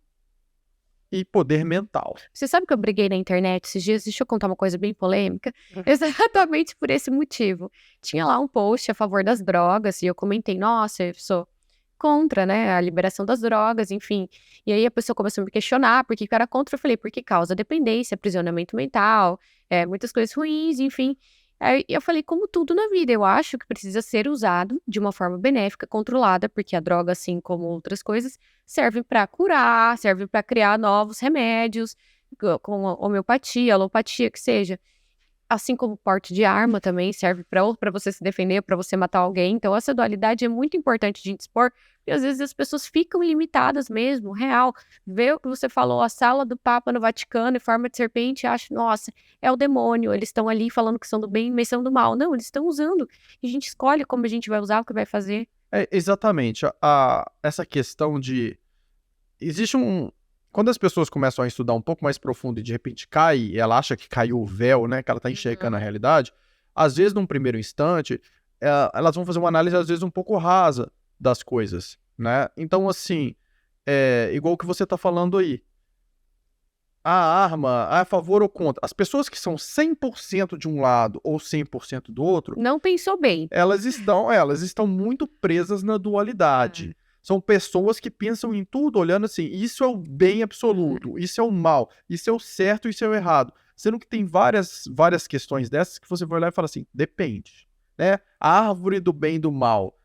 e poder mental. Você sabe que eu briguei na internet esses dias? Deixa eu contar uma coisa bem polêmica. Exatamente por esse motivo. Tinha lá um post a favor das drogas e eu comentei, nossa, eu sou contra, né, a liberação das drogas, enfim. E aí a pessoa começou a me questionar por que que eu era contra. Eu falei, porque causa dependência, aprisionamento mental, muitas coisas ruins, enfim. Aí eu falei, como tudo na vida, eu acho que precisa ser usado de uma forma benéfica, controlada, porque a droga, assim como outras coisas, serve para curar, serve para criar novos remédios, com a homeopatia, alopatia, que seja. Assim como o porte de arma também serve para você se defender, para você matar alguém. Então, essa dualidade é muito importante de a gente expor, porque às vezes as pessoas ficam limitadas mesmo, real. Vê o que você falou, a sala do Papa no Vaticano em forma de serpente, acha, nossa, é o demônio, eles estão ali falando que são do bem, mas são do mal. Não, eles estão usando. E a gente escolhe como a gente vai usar, o que vai fazer. Exatamente. Essa questão de... Existe um... Quando as pessoas começam a estudar um pouco mais profundo e de repente cai, e ela acha que caiu o véu, né, que ela está enxergando a realidade, às vezes, num primeiro instante, elas vão fazer uma análise, às vezes, um pouco rasa das coisas, né? Então, assim, igual o que você está falando aí. A arma, a favor ou contra. As pessoas que são 100% de um lado ou 100% do outro, Não pensou bem. elas estão muito presas na dualidade. São pessoas que pensam em tudo olhando assim, isso é o bem absoluto, isso é o mal, isso é o certo, isso é o errado. Sendo que tem várias questões dessas que você vai olhar e fala assim, depende, né? A árvore do bem e do mal.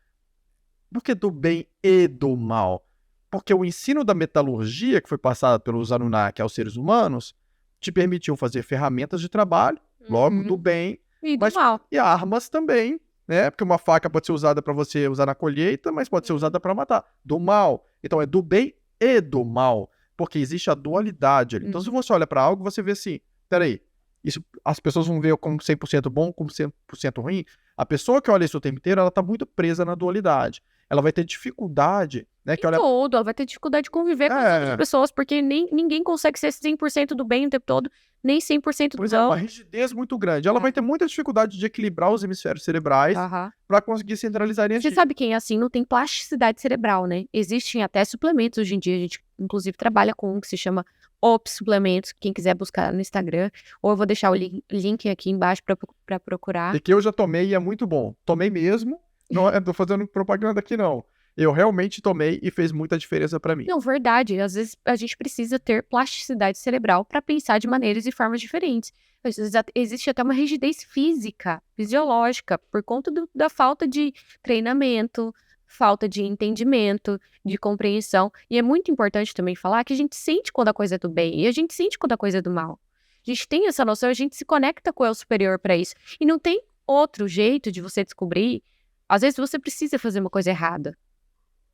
Por que do bem e do mal? Porque o ensino da metalurgia que foi passado pelos Anunnaki aos seres humanos te permitiu fazer ferramentas de trabalho, logo do bem, E do mas mal. e armas também, né? Porque uma faca pode ser usada para você usar na colheita, mas pode ser usada para matar. Do mal. Então é do bem e do mal, porque existe a dualidade ali. Então se você olha para algo, você vê assim, peraí, isso as pessoas vão ver como 100% bom, como 100% ruim. A pessoa que olha isso o tempo inteiro, ela tá muito presa na dualidade. Ela vai ter dificuldade, né, que olha... Tudo, ela vai ter dificuldade de conviver com as outras pessoas, porque ninguém consegue ser 100% do bem o tempo todo, nem 100% do Pois é, uma mal. rigidez muito grande. Ela vai ter muita dificuldade de equilibrar os hemisférios cerebrais Aham. para conseguir centralizar a Você energia. sabe quem é assim não tem plasticidade cerebral, né? Existem até suplementos hoje em dia, a gente inclusive trabalha com um que se chama OP Suplementos, quem quiser buscar no Instagram, ou eu vou deixar o link aqui embaixo para procurar. E que eu já tomei e é muito bom. Tomei mesmo, não tô fazendo propaganda aqui não. Eu realmente tomei e fez muita diferença para mim. Não, verdade. Às vezes a gente precisa ter plasticidade cerebral para pensar de maneiras e formas diferentes. Às vezes existe até uma rigidez física, fisiológica, por conta da falta de treinamento, falta de entendimento, de compreensão. E é muito importante também falar que a gente sente quando a coisa é do bem e a gente sente quando a coisa é do mal. A gente tem essa noção, a gente se conecta com o eu superior para isso. E não tem outro jeito de você descobrir. Às vezes você precisa fazer uma coisa errada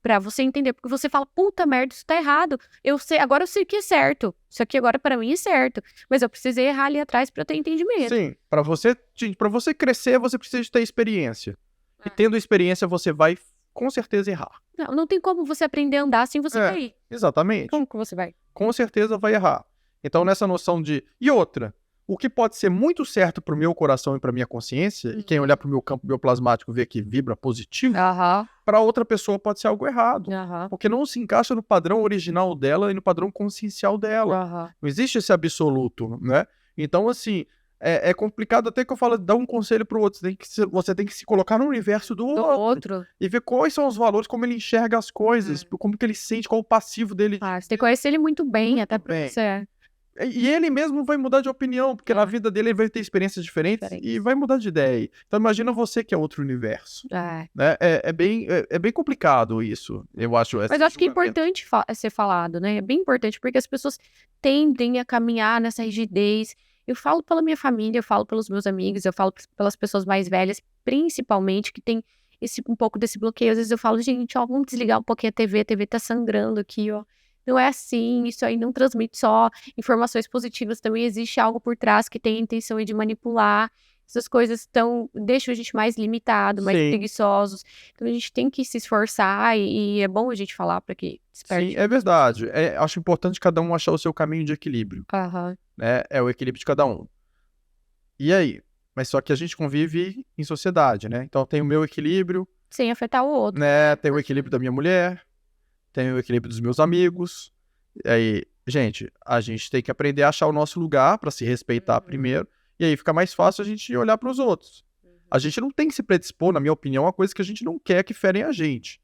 pra você entender, porque você fala, puta merda, isso tá errado, agora eu sei o que é certo, isso aqui agora pra mim é certo, mas eu precisei errar ali atrás pra eu ter entendimento. Sim, para você crescer, você precisa de ter experiência. E tendo experiência, você vai com certeza errar. Não tem como você aprender a andar sem você cair. Exatamente. Como que você vai? Com certeza vai errar. Então, nessa noção de... E outra, o que pode ser muito certo pro meu coração e pra minha consciência, e quem olhar pro meu campo bioplasmático vê que vibra positivo, Aham, para outra pessoa pode ser algo errado. aham, Porque não se encaixa no padrão original dela e no padrão consciencial dela. aham. Não existe esse absoluto, né? Então, assim, é complicado até que eu falo, dar um conselho pro outro. Você tem que se colocar no universo do Do outro. outro. E ver quais são os valores, como ele enxerga as coisas, como que ele sente, qual o passivo dele. Ah, você tem que conhecer ele muito bem, Muito até porque bem. você E ele mesmo vai mudar de opinião, porque na vida dele ele vai ter experiências diferentes e vai mudar de ideia. Então imagina você que é outro universo. Né? É bem complicado isso, eu acho. Mas eu acho que é importante ser falado, né? É bem importante, porque as pessoas tendem a caminhar nessa rigidez. Eu falo pela minha família, eu falo pelos meus amigos, eu falo pelas pessoas mais velhas, principalmente, que tem um pouco desse bloqueio. Às vezes eu falo, gente, ó, vamos desligar um pouquinho a TV tá sangrando aqui, ó. Não é assim, isso aí não transmite só informações positivas, também existe algo por trás que tem a intenção de manipular. Essas coisas deixam a gente mais limitado, mais preguiçosos. Então a gente tem que se esforçar e é bom a gente falar para que desperte. Sim, é verdade. Acho importante cada um achar o seu caminho de equilíbrio. Aham. Né? É o equilíbrio de cada um. E aí? Mas só que a gente convive em sociedade, né? Então tem o meu equilíbrio. Sem afetar o outro. Né? Tem o equilíbrio da minha mulher. Tem o equilíbrio dos meus amigos. E aí gente, a gente tem que aprender a achar o nosso lugar para se respeitar primeiro, e aí fica mais fácil a gente olhar para os outros. A gente não tem que se predispor, na minha opinião, a coisas que a gente não quer que ferem a gente.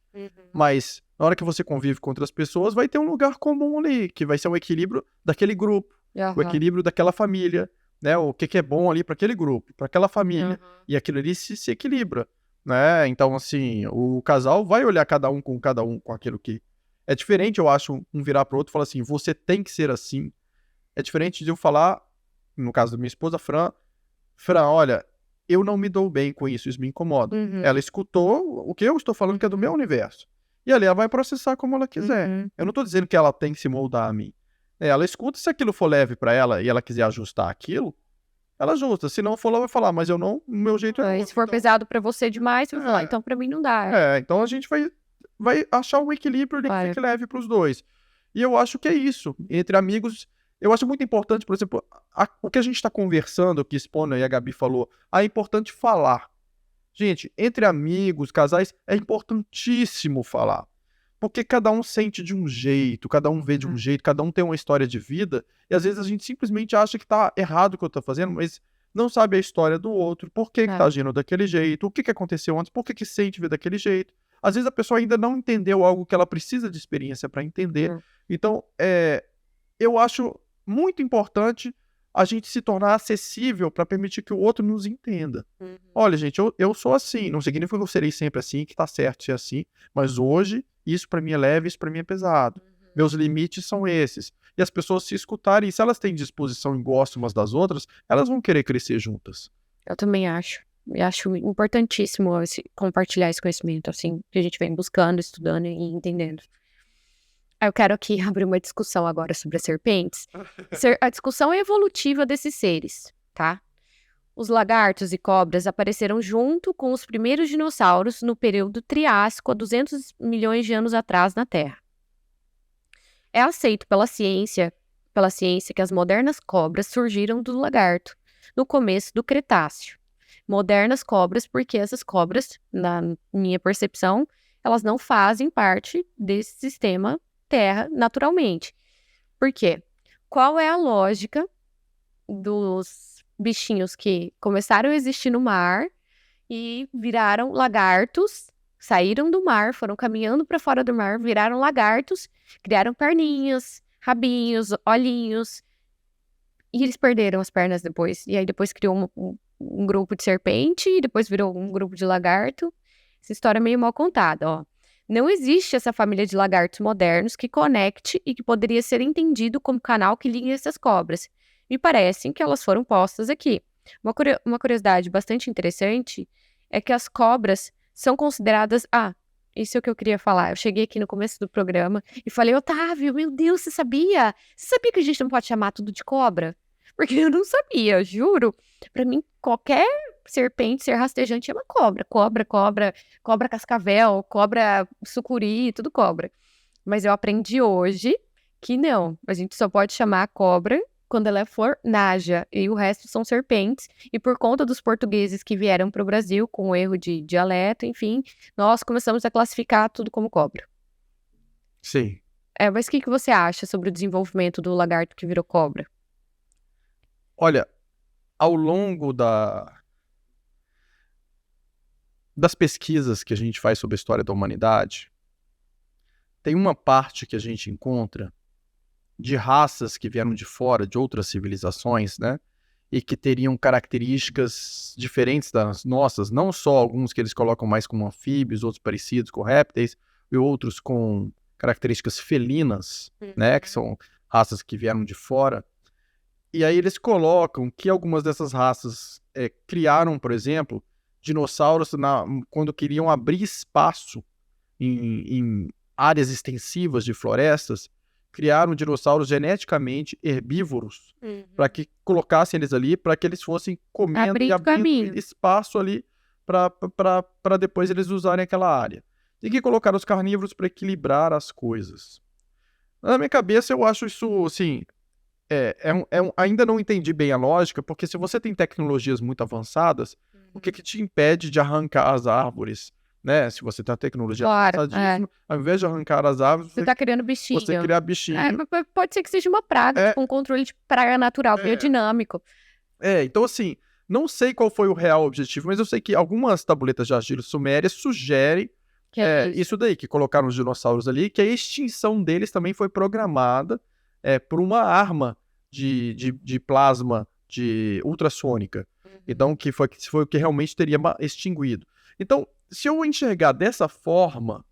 Mas na hora que você convive com outras pessoas, vai ter um lugar comum ali, que vai ser um equilíbrio daquele grupo, o equilíbrio daquela família, né? O que é bom ali para aquele grupo, para aquela família. E aquilo ali se equilibra, né? Então, assim, o casal vai olhar cada um com aquilo que... É diferente, eu acho, um virar pro outro e falar assim, você tem que ser assim. É diferente de eu falar, no caso da minha esposa, Fran, olha, eu não me dou bem com isso me incomoda. Ela escutou o que eu estou falando que é do meu universo. E ali ela vai processar como ela quiser. Eu não estou dizendo que ela tem que se moldar a mim. Ela escuta, se aquilo for leve para ela e ela quiser ajustar aquilo, ela ajusta. Se não for, ela vai falar, mas eu não, o meu jeito é... Se for pesado para você demais, você vai falar, então para mim não dá. Então a gente vai achar um equilíbrio que fique leve para os dois. E eu acho que é isso. Entre amigos, eu acho muito importante, por exemplo, o que a gente está conversando, o que Spona e a Gabi falou, é importante falar. Gente, entre amigos, casais, é importantíssimo falar. Porque cada um sente de um jeito, cada um vê de um jeito, cada um tem uma história de vida, e às vezes a gente simplesmente acha que tá errado o que eu tô fazendo, mas não sabe a história do outro, por que tá agindo daquele jeito, o que aconteceu antes, por que sente ver daquele jeito. Às vezes a pessoa ainda não entendeu algo que ela precisa de experiência para entender. Então, eu acho muito importante a gente se tornar acessível para permitir que o outro nos entenda. Olha, gente, eu sou assim, não significa que eu serei sempre assim, que tá certo ser assim, mas hoje isso para mim é leve, isso para mim é pesado. Meus limites são esses. E as pessoas se escutarem, se elas têm disposição e gostam umas das outras, elas vão querer crescer juntas. Eu também acho. Eu acho importantíssimo compartilhar esse conhecimento, assim, que a gente vem buscando, estudando e entendendo. Eu quero aqui abrir uma discussão agora sobre as serpentes. A discussão é evolutiva desses seres, tá? Os lagartos e cobras apareceram junto com os primeiros dinossauros no período Triássico, há 200 milhões de anos atrás na Terra. É aceito pela ciência que as modernas cobras surgiram do lagarto, no começo do Cretáceo. Modernas cobras porque essas cobras, na minha percepção, elas não fazem parte desse sistema Terra naturalmente. Por quê? Qual é a lógica dos bichinhos que começaram a existir no mar e viraram lagartos, saíram do mar, foram caminhando para fora do mar, viraram lagartos, criaram perninhas, rabinhos, olhinhos, e eles perderam as pernas depois. E aí depois criou um grupo de serpente, e depois virou um grupo de lagarto. Essa história é meio mal contada, ó. Não existe essa família de lagartos modernos que conecte e que poderia ser entendido como canal que liga essas cobras. Me parece que elas foram postas aqui. Uma curiosidade bastante interessante é que as cobras são consideradas... isso é o que eu queria falar. Eu cheguei aqui no começo do programa e falei, Otávio, meu Deus, você sabia? Você sabia que a gente não pode chamar tudo de cobra? Porque eu não sabia, juro. Pra mim, qualquer serpente, ser rastejante, é uma cobra. Cobra cascavel, cobra sucuri, tudo cobra. Mas eu aprendi hoje que não. A gente só pode chamar a cobra quando ela for naja, e o resto são serpentes. E por conta dos portugueses que vieram para o Brasil com erro de dialeto, enfim, nós começamos a classificar tudo como cobra. Sim. Mas o que você acha sobre o desenvolvimento do lagarto que virou cobra? Olha, ao longo das pesquisas que a gente faz sobre a história da humanidade, tem uma parte que a gente encontra de raças que vieram de fora, de outras civilizações, né? E que teriam características diferentes das nossas, não só alguns que eles colocam mais como anfíbios, outros parecidos com répteis, e outros com características felinas, né? Que são raças que vieram de fora. E aí eles colocam que algumas dessas raças criaram, por exemplo, dinossauros quando queriam abrir espaço em áreas extensivas de florestas, criaram dinossauros geneticamente herbívoros para que colocassem eles ali, para que eles fossem comendo e abrindo espaço ali para depois eles usarem aquela área. E que colocaram os carnívoros para equilibrar as coisas. Na minha cabeça eu acho isso, assim... ainda não entendi bem a lógica, porque se você tem tecnologias muito avançadas, o que te impede de arrancar as árvores, né? Se você tem a tecnologia Claro, avançadíssima, ao invés de arrancar as árvores, Você tá criando bichinho. você criar bichinho. Mas pode ser que seja uma praga, É. tipo um controle de praga natural, É. biodinâmico. Então assim, não sei qual foi o real objetivo, mas eu sei que algumas tabuletas de argila sumérias sugerem Que é isso daí, que colocaram os dinossauros ali, que a extinção deles também foi programada por uma arma de plasma de ultrassônica. Então, que foi o que realmente teria extinguido. Então, se eu enxergar dessa forma,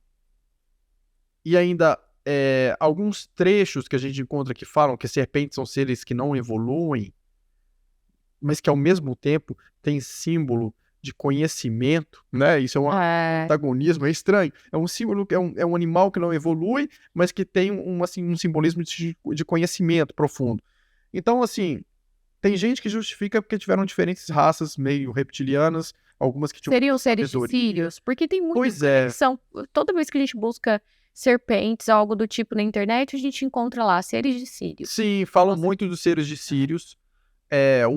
e ainda alguns trechos que a gente encontra que falam que serpentes são seres que não evoluem, mas que ao mesmo tempo tem símbolo de conhecimento, né? Isso é um antagonismo, é estranho. É um símbolo, é um animal que não evolui, mas que tem um simbolismo de conhecimento profundo. Então, assim, tem gente que justifica porque tiveram diferentes raças meio reptilianas, algumas que tinham Seriam seres de Sírios? Porque tem muitas que são... Toda vez que a gente busca serpentes, algo do tipo na internet, a gente encontra lá seres de Sírios. Sim, falam muito dos seres de Sírios.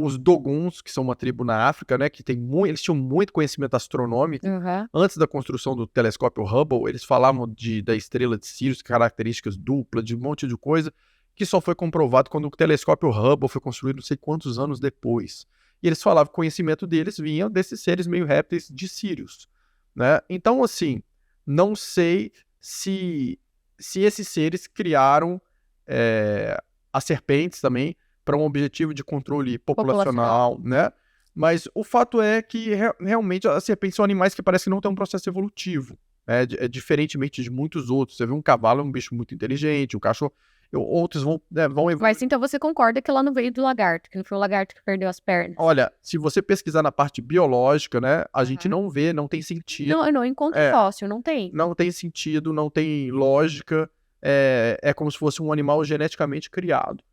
Os Doguns, que são uma tribo na África, né, que eles tinham muito conhecimento astronômico. Antes da construção do telescópio Hubble, eles falavam da estrela de Sírios, características duplas, de um monte de coisa, que só foi comprovado quando o telescópio Hubble foi construído não sei quantos anos depois. E eles falavam que o conhecimento deles vinha desses seres meio répteis de Sírios, né? Então, assim, não sei se esses seres criaram as serpentes também para um objetivo de controle populacional, né? Mas o fato é que realmente as serpentes são animais que parecem que não têm um processo evolutivo, né? Diferentemente de muitos outros. Você vê um cavalo, é um bicho muito inteligente, o cachorro, outros vão evoluir. Mas então você concorda que ela não veio do lagarto, que não foi o lagarto que perdeu as pernas? Olha, se você pesquisar na parte biológica, né, a gente não vê, não tem sentido. Não, eu não encontro fóssil, não tem. Não tem sentido, não tem lógica. É como se fosse um animal geneticamente criado.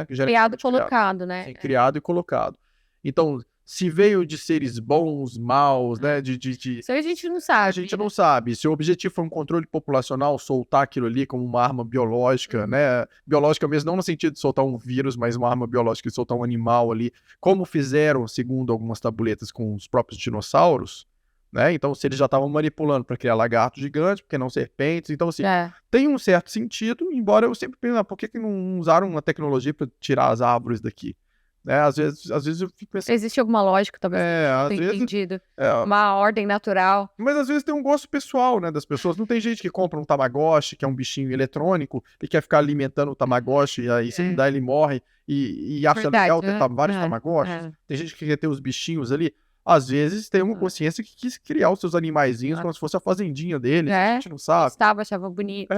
Criado e colocado, né? Sim, criado e colocado. Então, se veio de seres bons, maus, né? Isso a gente não sabe. A gente não sabe. Se o objetivo foi um controle populacional, soltar aquilo ali como uma arma biológica, né? Biológica mesmo, não no sentido de soltar um vírus, mas uma arma biológica de soltar um animal ali, como fizeram, segundo algumas tabuletas, com os próprios dinossauros, né? Então, se eles já estavam manipulando para criar lagartos gigantes, porque não serpentes, então assim, tem um certo sentido, embora eu sempre pense, por que não usaram uma tecnologia para tirar as árvores daqui? Às vezes eu fico pensando... Existe alguma lógica, talvez, não tenha entendido. Uma ordem natural. Mas às vezes tem um gosto pessoal, né, das pessoas. Não tem gente que compra um Tamagotchi, que é um bichinho eletrônico, e quer ficar alimentando o Tamagotchi, e aí se não dá ele morre, e acha legal ter vários Tamagotchis. Tem gente que quer ter os bichinhos ali. Às vezes tem uma consciência que quis criar os seus animaizinhos como se fosse a fazendinha deles, a gente não sabe. Achava bonito.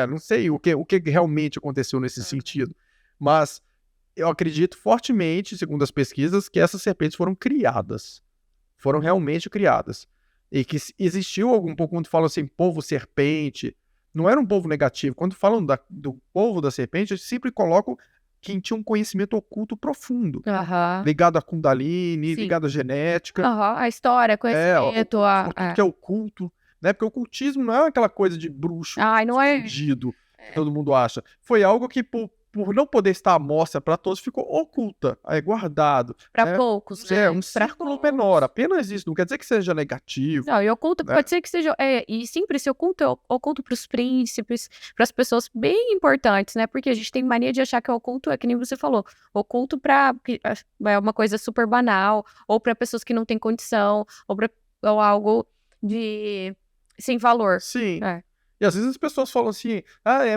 Não sei o que realmente aconteceu nesse sentido. Mas eu acredito fortemente, segundo as pesquisas, que essas serpentes foram criadas. Foram realmente criadas. E que existiu algum pouco, quando falam assim, povo serpente, não era um povo negativo. Quando falam do povo da serpente, eles sempre colocam quem tinha um conhecimento oculto profundo. Ligado a Kundalini, ligado à genética. A história, conhecimento. Que é oculto. Né? Porque o ocultismo não é aquela coisa de bruxo escondido, que todo mundo acha. Foi algo que, por não poder estar à mostra para todos, ficou oculta, guardado. Para poucos, né? Um círculo menor, apenas isso, não quer dizer que seja negativo. Não, e oculto pode ser que seja... e sempre esse oculto é oculto para os príncipes, para as pessoas bem importantes, né? Porque a gente tem mania de achar que o oculto é, que nem você falou, oculto é uma coisa super banal, ou para pessoas que não têm condição, ou algo sem valor. Sim. E às vezes as pessoas falam assim,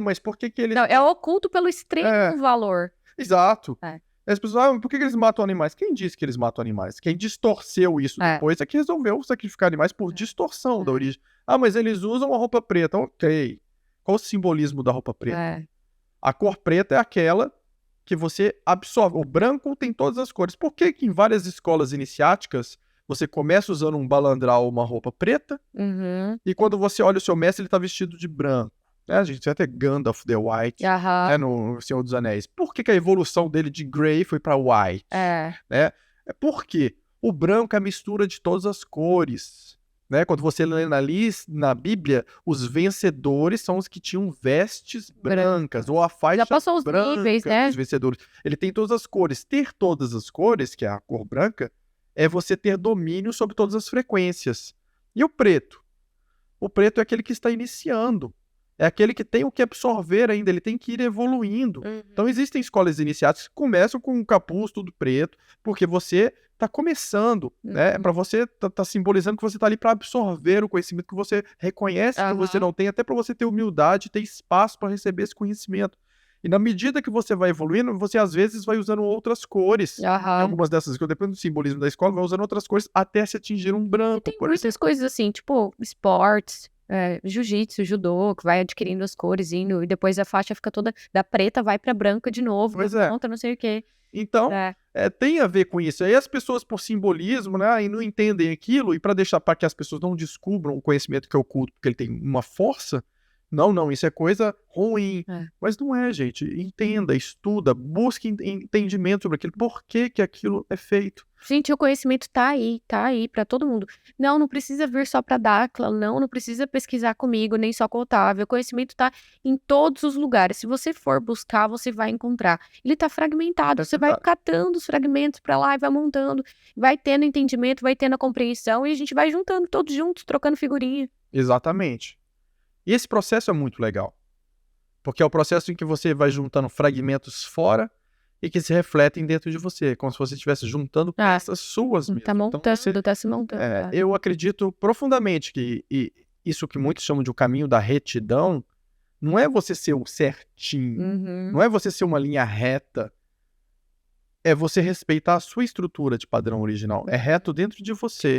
mas por que eles... Não, é oculto pelo extremo valor. Exato. As pessoas, por que eles matam animais? Quem disse que eles matam animais? Quem distorceu isso depois é que resolveu sacrificar animais por distorção da origem. Mas eles usam a roupa preta. Ok. Qual o simbolismo da roupa preta? A cor preta é aquela que você absorve. O branco tem todas as cores. Por que em várias escolas iniciáticas você começa usando um balandral ou uma roupa preta, e quando você olha o seu mestre, ele tá vestido de branco? A gente vai ter Gandalf the White, no Senhor dos Anéis. Por que a evolução dele de Grey foi pra White? É porque o branco é a mistura de todas as cores. Né? Quando você lê na Bíblia, os vencedores são os que tinham vestes brancas, ou a faixa já passou os branca níveis, né? dos vencedores. Ele tem todas as cores. Ter todas as cores, que é a cor branca, é você ter domínio sobre todas as frequências. E o preto? O preto é aquele que está iniciando. É aquele que tem o que absorver ainda, ele tem que ir evoluindo. Então existem escolas iniciáticas que começam com um capuz tudo preto, porque você está começando, né? É para você tá simbolizando que você está ali para absorver o conhecimento que você reconhece que você não tem, até para você ter humildade, ter espaço para receber esse conhecimento. E na medida que você vai evoluindo, você às vezes vai usando outras cores. Algumas dessas coisas, dependendo do simbolismo da escola, vai usando outras cores até se atingir um branco. Tem muitas coisas assim, tipo esportes, jiu-jitsu, judô, que vai adquirindo as cores, indo, e depois a faixa fica toda da preta, vai pra branca de novo, Pois da é. ponta, não sei o quê. Então, tem a ver com isso. Aí as pessoas, por simbolismo, né, e não entendem aquilo, e para que as pessoas não descubram o conhecimento que é oculto, porque ele tem uma força, não, isso é coisa ruim. Mas não é, gente. Entenda, estuda, busque entendimento sobre aquilo, por que que aquilo é feito. Gente, o conhecimento tá aí pra todo mundo. Não precisa vir só pra Dáquila, não precisa pesquisar comigo, nem só com o Otávio. O conhecimento tá em todos os lugares. Se você for buscar, você vai encontrar. Ele tá fragmentado, você vai catando os fragmentos pra lá e vai montando, vai tendo entendimento, vai tendo a compreensão e a gente vai juntando todos juntos, trocando figurinha. Exatamente. E esse processo é muito legal, porque é o processo em que você vai juntando fragmentos fora e que se refletem dentro de você, como se você estivesse juntando peças suas mesmo. Tá montando, tá se montando. Eu acredito profundamente que isso que muitos chamam de o caminho da retidão não é você ser o certinho, não é você ser uma linha reta, é você respeitar a sua estrutura de padrão original. É reto dentro de você.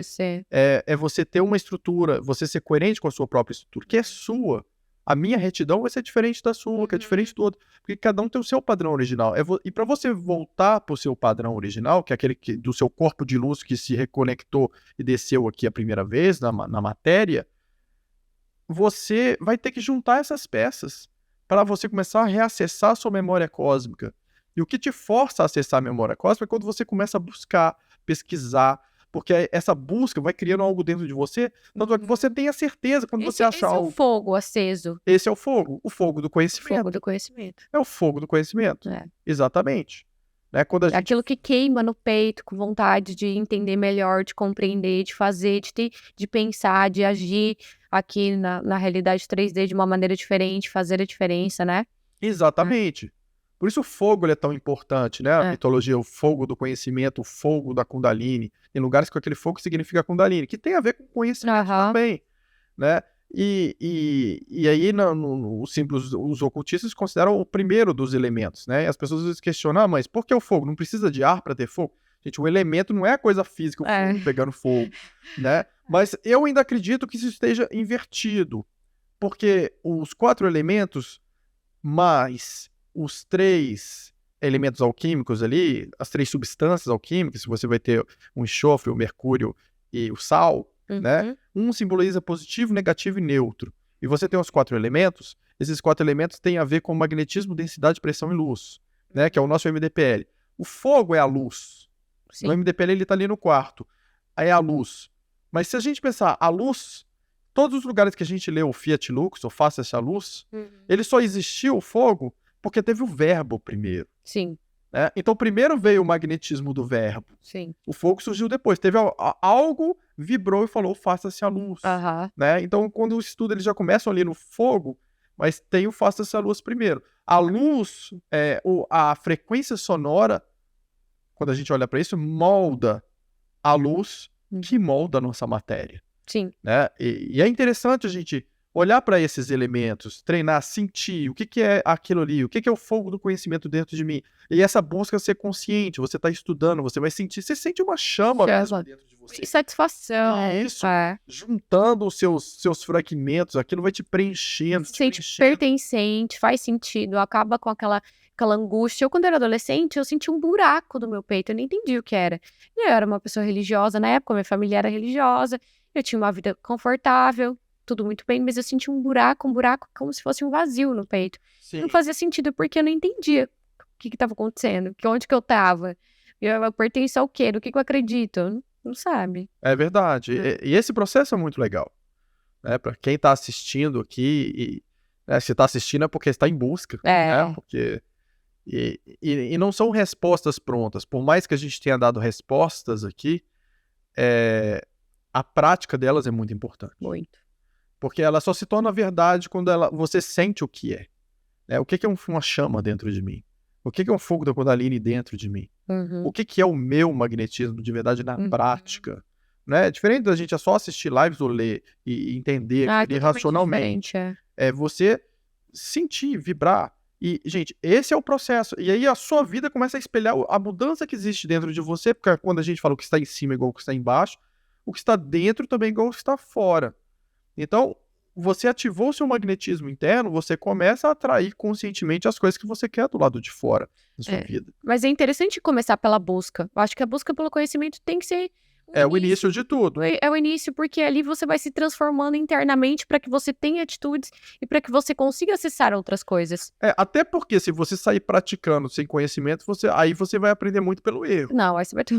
É você ter uma estrutura, você ser coerente com a sua própria estrutura, que é sua. A minha retidão vai ser diferente da sua, que é diferente do outro. Porque cada um tem o seu padrão original. E para você voltar para o seu padrão original, que é aquele do seu corpo de luz que se reconectou e desceu aqui a primeira vez na matéria, você vai ter que juntar essas peças para você começar a reacessar a sua memória cósmica. E o que te força a acessar a memória cósmica é quando você começa a buscar, pesquisar, porque essa busca vai criando algo dentro de você, tanto é que você tem a certeza quando você achar algo. Esse é o fogo aceso. Esse é o fogo do conhecimento. O fogo do conhecimento. É o fogo do conhecimento. Exatamente. Né? Quando Aquilo que queima no peito, com vontade de entender melhor, de compreender, de fazer, de pensar, de agir aqui na realidade 3D de uma maneira diferente, fazer a diferença, né? Exatamente. Por isso o fogo ele é tão importante, né? A mitologia, o fogo do conhecimento, o fogo da Kundalini. Tem lugares que aquele fogo significa Kundalini, que tem a ver com conhecimento também, né? E aí os símbolos, os ocultistas consideram o primeiro dos elementos, né? E as pessoas às vezes questionam, mas por que o fogo? Não precisa de ar para ter fogo? Gente, o elemento não é a coisa física, o fogo pegando fogo, né? Mas eu ainda acredito que isso esteja invertido, porque os 4 elementos mais os 3 elementos alquímicos ali, as 3 substâncias alquímicas, você vai ter o enxofre, o mercúrio e o sal, né? Um simboliza positivo, negativo e neutro. E você tem os 4 elementos, esses 4 elementos têm a ver com magnetismo, densidade, pressão e luz, né? Que é o nosso MDPL. O fogo é a luz. O MDPL ele tá ali no quarto. Aí é a luz. Mas se a gente pensar, a luz, todos os lugares que a gente lê o Fiat Lux, ou Faça essa luz, ele só existiu o fogo porque teve o verbo primeiro. Né? Então primeiro veio o magnetismo do verbo. O fogo surgiu depois. Teve algo, vibrou e falou, faça-se a luz. Né? Então quando o estudo eles já começam ali no fogo, mas tem o faça-se a luz primeiro. A luz, a frequência sonora, quando a gente olha para isso, molda a luz que molda a nossa matéria. Né? E é interessante a gente olhar para esses elementos, treinar, sentir o que é aquilo ali, o que é o fogo do conhecimento dentro de mim. E essa busca ser consciente, você está estudando, você vai sentir, você sente uma chama mesmo dentro de você. E satisfação. Isso. Juntando os seus fragmentos, aquilo vai te preenchendo. Se sente pertencente, faz sentido, acaba com aquela angústia. Eu, quando era adolescente, eu senti um buraco no meu peito, eu nem entendi o que era. E eu era uma pessoa religiosa na época, minha família era religiosa, eu tinha uma vida confortável, tudo muito bem, mas eu senti um buraco como se fosse um vazio no peito. Não fazia sentido, porque eu não entendia o que estava acontecendo, onde que eu estava. Eu pertenço ao quê? Do que eu acredito? Não sabe. É verdade. E esse processo é muito legal. Né? Para quem está assistindo aqui, se está assistindo é porque está em busca. Né? Porque... E não são respostas prontas. Por mais que a gente tenha dado respostas aqui, a prática delas é muito importante. Muito. Porque ela só se torna verdade quando você sente o que é. Né? O que é uma chama dentro de mim? O que é um fogo da Kundalini dentro de mim? O que é o meu magnetismo de verdade na prática? Né? Diferente da gente só assistir lives ou ler e entender racionalmente. É você sentir, vibrar. E, gente, esse é o processo. E aí a sua vida começa a espelhar a mudança que existe dentro de você, porque quando a gente fala o que está em cima é igual ao que está embaixo, o que está dentro também é igual ao que está fora. Então, você ativou o seu magnetismo interno, você começa a atrair conscientemente as coisas que você quer do lado de fora da sua vida. Mas é interessante começar pela busca. Eu acho que a busca pelo conhecimento tem que ser o início de tudo. É o início, porque ali você vai se transformando internamente para que você tenha atitudes e para que você consiga acessar outras coisas. Até porque se você sair praticando sem conhecimento, aí você vai aprender muito pelo erro. Não, aí você vai ter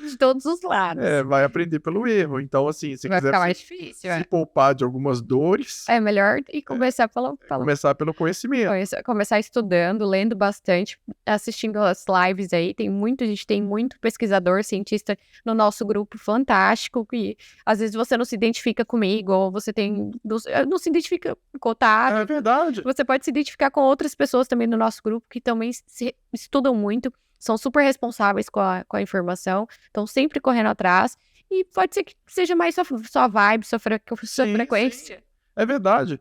de todos os lados. Vai aprender pelo erro. Então, assim, se vai quiser ficar mais difícil, se poupar de algumas dores... É melhor começar começar pelo conhecimento. Começar estudando, lendo bastante, assistindo as lives aí. A gente tem muito pesquisador, cientista no nosso grupo fantástico, que às vezes você não se identifica comigo, ou você não se identifica com o Tato. É verdade. Você pode se identificar com outras pessoas também no nosso grupo, que também estudam muito, são super responsáveis com a informação, estão sempre correndo atrás, e pode ser que seja mais sua vibe, sua frequência. Sim. É verdade.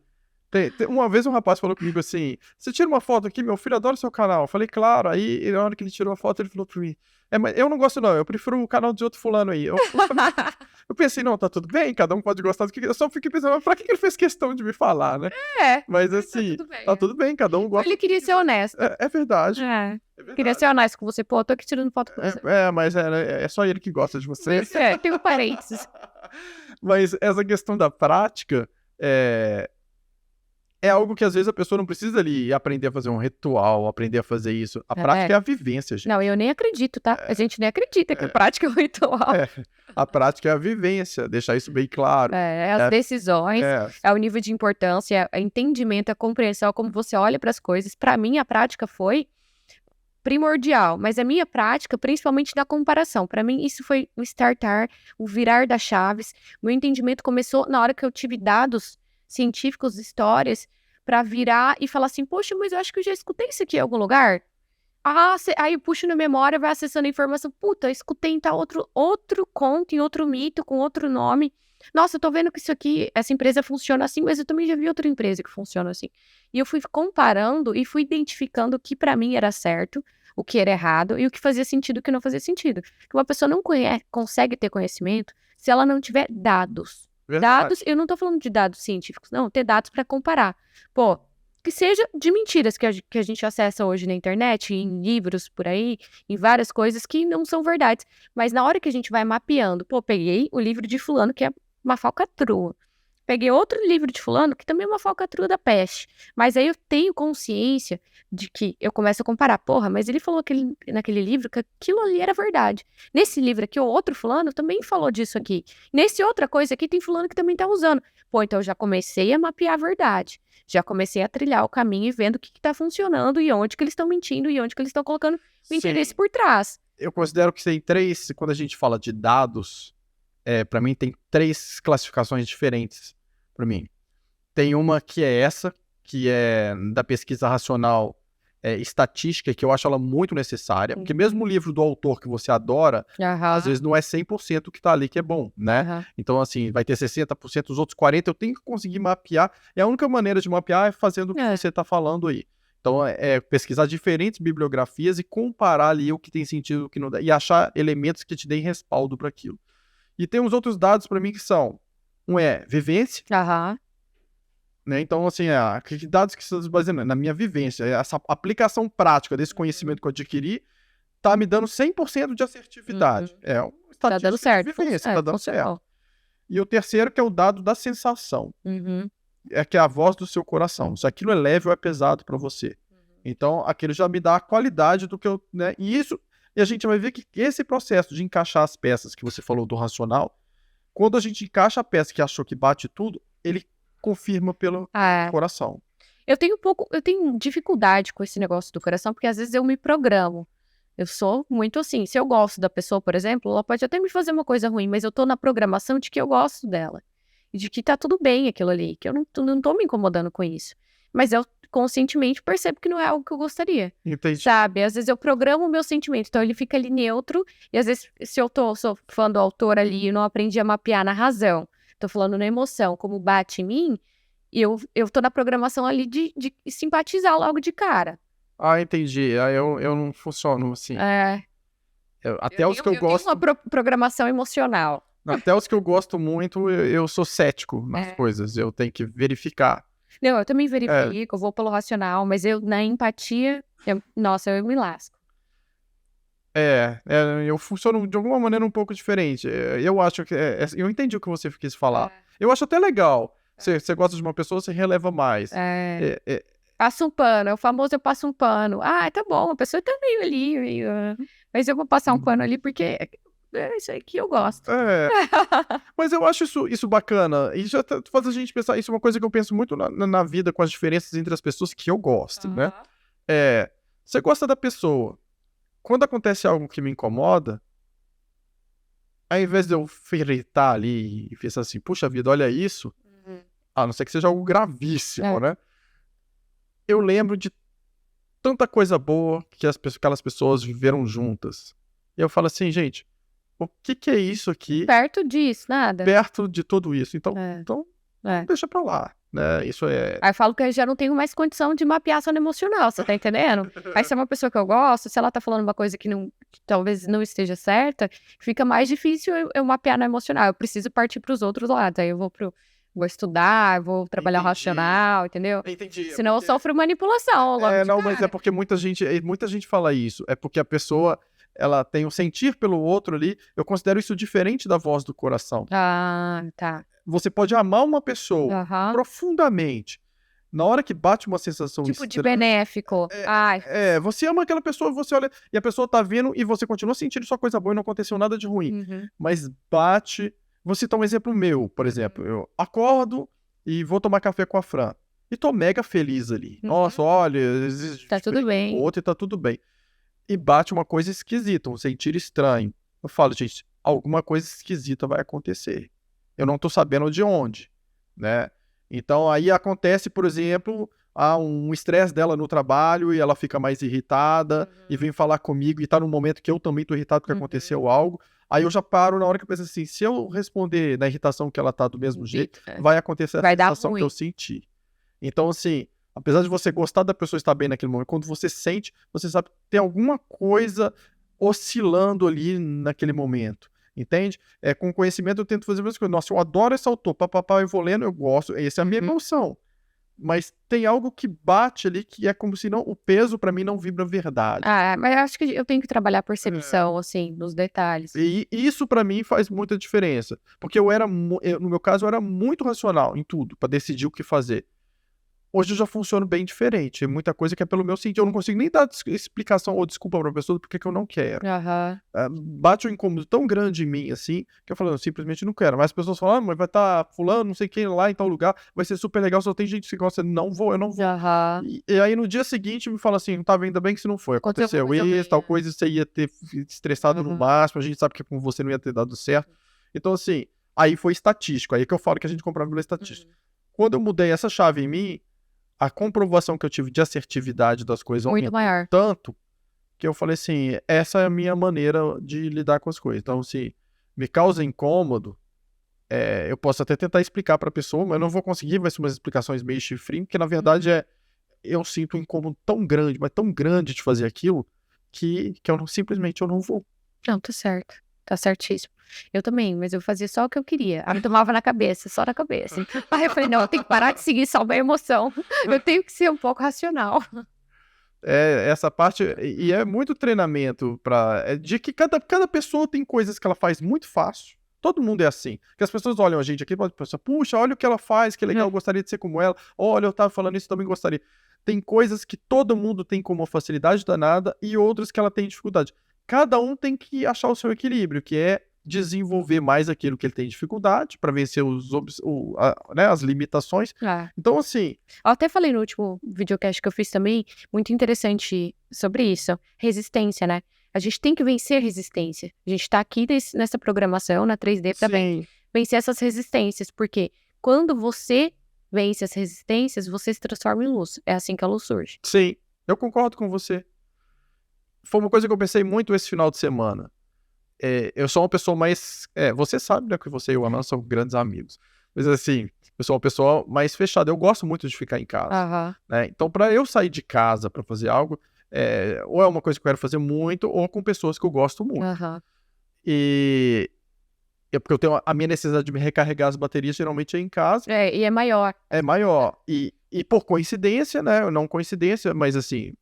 Uma vez um rapaz falou comigo assim, você tira uma foto aqui, meu filho adora o seu canal. Eu falei, claro. Aí, na hora que ele tirou a foto, ele falou pra mim, mas eu não gosto não, eu prefiro o canal de outro fulano aí. Eu pensei, não, tá tudo bem, cada um pode gostar do que... Eu só fiquei pensando, mas pra que ele fez questão de me falar, né? Mas assim, tá tudo bem, cada um gosta... Ele queria ser honesto. É verdade. Queria ser honesto com você. Pô, tô aqui tirando foto com você. Mas é só ele que gosta de você. Tem um parênteses. Mas essa questão da prática é algo que às vezes a pessoa não precisa ali aprender a fazer um ritual, aprender a fazer isso. A prática é a vivência, gente. Não, eu nem acredito, tá? A gente nem acredita que a prática é um ritual. A prática é a vivência, deixar isso bem claro. As decisões, é o nível de importância, é entendimento, a compreensão, como você olha para as coisas. Para mim, a prática foi primordial, mas a minha prática, principalmente da comparação. Para mim, isso foi o startar, o virar das chaves. Meu entendimento começou na hora que eu tive dados científicos, histórias, para virar e falar assim, poxa, mas eu acho que eu já escutei isso aqui em algum lugar. Aí eu puxo na memória, vai acessando a informação, puta, eu escutei em tal outro conto, em outro mito, com outro nome. Nossa, eu tô vendo que isso aqui, essa empresa funciona assim, mas eu também já vi outra empresa que funciona assim. E eu fui comparando e fui identificando o que para mim era certo, o que era errado e o que fazia sentido e o que não fazia sentido. Que uma pessoa não consegue ter conhecimento se ela não tiver dados. Verdade. Dados, eu não tô falando de dados científicos, não, ter dados para comparar. Pô, que seja de mentiras que a gente acessa hoje na internet, em livros por aí, em várias coisas que não são verdades. Mas na hora que a gente vai mapeando, pô, peguei o livro de fulano, que é uma falcatrua. Peguei outro livro de fulano, que também é uma falcatrua da peste. Mas aí eu tenho consciência de que eu começo a comparar. Porra, mas ele falou naquele livro que aquilo ali era verdade. Nesse livro aqui, o outro fulano também falou disso aqui. Nesse outra coisa aqui, tem fulano que também tá usando. Pô, então eu já comecei a mapear a verdade. Já comecei a trilhar o caminho e vendo o que tá funcionando e onde que eles estão mentindo e onde que eles estão colocando o interesse por trás. Eu considero que tem quando a gente fala de dados, para mim tem 3 classificações diferentes para mim. Tem uma que é essa, que é da pesquisa racional estatística, que eu acho ela muito necessária, porque mesmo o livro do autor que você adora, às vezes não é 100% o que tá ali que é bom, né? Então, assim, vai ter 60%, os outros 40% eu tenho que conseguir mapear, e a única maneira de mapear é fazendo o que você tá falando aí. Então, pesquisar diferentes bibliografias e comparar ali o que tem sentido, o que não dá, e achar elementos que te deem respaldo para aquilo. E tem uns outros dados para mim que são, um é vivência, né? Então, assim, que dados que estão se baseando na minha vivência, essa aplicação prática desse conhecimento que eu adquiri tá me dando 100% de assertividade. É uma estatística tá dando certo. De vivência, tá dando certo. E o terceiro que é o dado da sensação. Que é a voz do seu coração. Se aquilo é leve ou é pesado para você. Então, aquilo já me dá a qualidade do que eu... né? E a gente vai ver que esse processo de encaixar as peças que você falou do racional, quando a gente encaixa a peça que achou que bate tudo, ele confirma pelo coração. Eu tenho dificuldade com esse negócio do coração, porque às vezes eu me programo. Eu sou muito assim, se eu gosto da pessoa, por exemplo, ela pode até me fazer uma coisa ruim, mas eu tô na programação de que eu gosto dela. de que tá tudo bem aquilo ali, que eu não tô me incomodando com isso. Mas eu conscientemente percebo que não é algo que eu gostaria, Entendi. sabe? Às vezes eu programo o meu sentimento, então ele fica ali neutro, e às vezes se eu sou fã do autor ali e não aprendi a mapear na razão, tô falando na emoção, como bate em mim, eu tô na programação ali de simpatizar logo de cara. Ah, entendi. Eu não funciono assim. Até os que eu gosto. Tenho uma programação emocional. Até os que eu gosto muito, eu sou cético nas coisas. Eu tenho que verificar. Não, eu também verifico, eu vou pelo racional, mas na empatia, nossa, eu me lasco. Eu funciono de alguma maneira um pouco diferente. Eu acho que. Eu entendi o que você quis falar. Eu acho até legal. Você gosta de uma pessoa, você releva mais. Passa um pano, é o famoso eu passo um pano. Ah, tá bom, a pessoa tá meio ali, mas eu vou passar um pano ali porque é isso aí que eu gosto. Mas eu acho isso bacana. E já faz a gente pensar, isso é uma coisa que eu penso muito na vida, com as diferenças entre as pessoas que eu gosto, né? Você gosta da pessoa. Quando acontece algo que me incomoda, ao invés de eu fritar ali e pensar assim, puxa vida, olha isso, a não ser que seja algo gravíssimo, né? Eu lembro de tanta coisa boa que aquelas pessoas viveram juntas. E eu falo assim, gente, o que é isso aqui Perto disso, nada. perto de tudo isso? Então deixa pra lá, né? Isso Aí eu falo que eu já não tenho mais condição de mapear só no emocional, você tá entendendo? Aí se é uma pessoa que eu gosto, se ela tá falando uma coisa que talvez não esteja certa, fica mais difícil eu mapear no emocional. Eu preciso partir pros outros lados. Aí eu vou estudar, vou trabalhar o racional, entendeu? Entendi. Senão eu sofro manipulação logo de mas é porque muita gente fala isso. É porque a pessoa, ela tem um sentir pelo outro ali. Eu considero isso diferente da voz do coração. Ah, tá. Você pode amar uma pessoa profundamente. Na hora que bate uma sensação Tipo de benéfico. você ama aquela pessoa, você olha e a pessoa tá vendo e você continua sentindo só coisa boa e não aconteceu nada de ruim. Mas bate. Vou citar um exemplo meu, por exemplo. Eu acordo e vou tomar café com a Fran. E tô mega feliz ali. Nossa, olha, Tá tudo bem. outro e tá tudo bem. E bate uma coisa esquisita, um sentir estranho. Eu falo, gente, alguma coisa esquisita vai acontecer. Eu não tô sabendo de onde, né? Então aí acontece, por exemplo, um estresse dela no trabalho e ela fica mais irritada e vem falar comigo e tá num momento que eu também tô irritado porque aconteceu algo. Aí eu já paro na hora que eu penso assim, se eu responder na irritação que ela tá do mesmo jeito, vai acontecer a sensação que eu senti. Então, assim, apesar de você gostar da pessoa estar bem naquele momento, quando você sente, você sabe que tem alguma coisa oscilando ali naquele momento. Entende? Com conhecimento eu tento fazer a mesma coisa. Nossa, eu adoro esse autor, papapá, eu vou lendo, eu gosto. Essa é a minha emoção. Mas tem algo que bate ali que é como se o peso pra mim não vibra verdade. Mas eu acho que eu tenho que trabalhar a percepção, assim, nos detalhes. E isso pra mim faz muita diferença. Porque no meu caso, eu era muito racional em tudo, pra decidir o que fazer. Hoje eu já funciono bem diferente. Muita coisa que é pelo meu sentido. Eu não consigo nem dar explicação ou desculpa pra pessoa porque que eu não quero. Bate um incômodo tão grande em mim, assim, que eu falo, eu simplesmente não quero. Mas as pessoas falam, mas vai estar fulano, não sei quem lá em tal lugar, vai ser super legal, só tem gente que gosta. Não vou, eu não vou. E aí no dia seguinte me fala assim, tá, ainda bem que isso não foi. Aconteceu isso, tal coisa, você ia ter estressado no máximo, a gente sabe que com você não ia ter dado certo. Então assim, aí foi estatístico, aí que eu falo que a gente comprava pela estatística. Quando eu mudei essa chave em mim, a comprovação que eu tive de assertividade das coisas Muito maior. Tanto que eu falei assim, essa é a minha maneira de lidar com as coisas. Então, se me causa incômodo, eu posso até tentar explicar pra pessoa, mas eu não vou conseguir, vai ser umas explicações meio chifrinho, porque na verdade eu sinto um incômodo tão grande, mas tão grande de fazer aquilo, que simplesmente eu não vou. Não, tá certo. Tá certíssimo. Eu também, mas eu fazia só o que eu queria. Aí eu tomava na cabeça, só na cabeça. Aí eu falei, não, eu tenho que parar de seguir só a emoção. Eu tenho que ser um pouco racional. Essa parte, e é muito treinamento de que cada pessoa tem coisas que ela faz muito fácil. Todo mundo é assim. Que as pessoas olham a gente aqui e pensam, puxa, olha o que ela faz, que legal, eu gostaria de ser como ela. Olha, eu tava falando isso, também gostaria. Tem coisas que todo mundo tem como uma facilidade danada e outras que ela tem dificuldade. Cada um tem que achar o seu equilíbrio, que é desenvolver mais aquilo que ele tem dificuldade para vencer as limitações. Então, assim... Eu até falei no último videocast que eu fiz também, muito interessante sobre isso. Resistência, né? A gente tem que vencer resistência. A gente tá aqui nessa programação, na 3D, pra vencer essas resistências. Porque quando você vence as resistências, você se transforma em luz. É assim que a luz surge. Sim, eu concordo com você. Foi uma coisa que eu pensei muito esse final de semana. Eu sou uma pessoa mais... você sabe, né, que você e o Alan são grandes amigos. Mas assim, eu sou uma pessoa mais fechada. Eu gosto muito de ficar em casa. Aham. Né? Então, para eu sair de casa para fazer algo, ou é uma coisa que eu quero fazer muito, ou com pessoas que eu gosto muito. Aham. E porque eu tenho a minha necessidade de me recarregar as baterias, geralmente é em casa, E é maior. é maior. E por coincidência, né? Não coincidência, mas assim,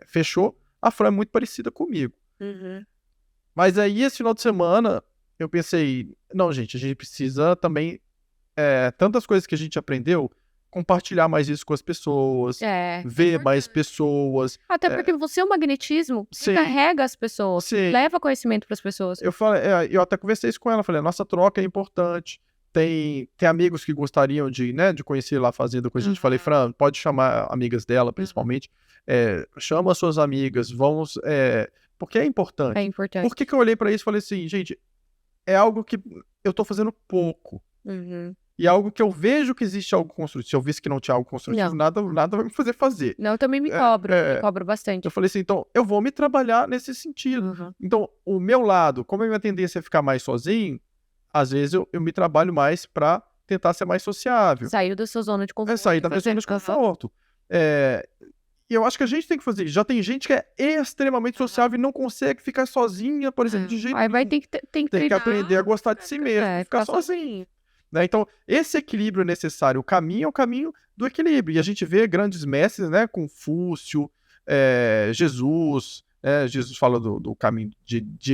fechou. A Fran é muito parecida comigo. Uhum. Mas aí, esse final de semana, eu pensei, não, gente, a gente precisa também, tantas coisas que a gente aprendeu, compartilhar mais isso com as pessoas, ver mais pessoas. Até porque o magnetismo Sim. carrega as pessoas, Sim. leva conhecimento para as pessoas. Eu falei, eu até conversei isso com ela, falei, a nossa troca é importante. Tem amigos que gostariam de conhecer lá a fazenda com a gente. Falei, Fran, pode chamar amigas dela, principalmente. Chama as suas amigas, vamos... porque é importante. É importante. Por que eu olhei pra isso e falei assim, gente, é algo que eu tô fazendo pouco. Uhum. E é algo que eu vejo que existe algo construtivo. Se eu visse que não tinha algo construtivo, nada vai me fazer. Não, eu também me cobro bastante. Eu falei assim, então, eu vou me trabalhar nesse sentido. Uhum. Então, o meu lado, como a minha tendência é ficar mais sozinho, às vezes eu me trabalho mais pra tentar ser mais sociável. Saiu da sua zona de conforto. Sair da minha zona de conforto. E eu acho que a gente tem que fazer isso. Já tem gente que é extremamente sociável e não consegue ficar sozinha, por exemplo, de jeito Aí vai nenhum. tem que aprender a gostar de si mesmo, ficar sozinho. Né? Então, esse equilíbrio é necessário. O caminho é o caminho do equilíbrio. E a gente vê grandes mestres, né? Confúcio, Jesus. Jesus fala do caminho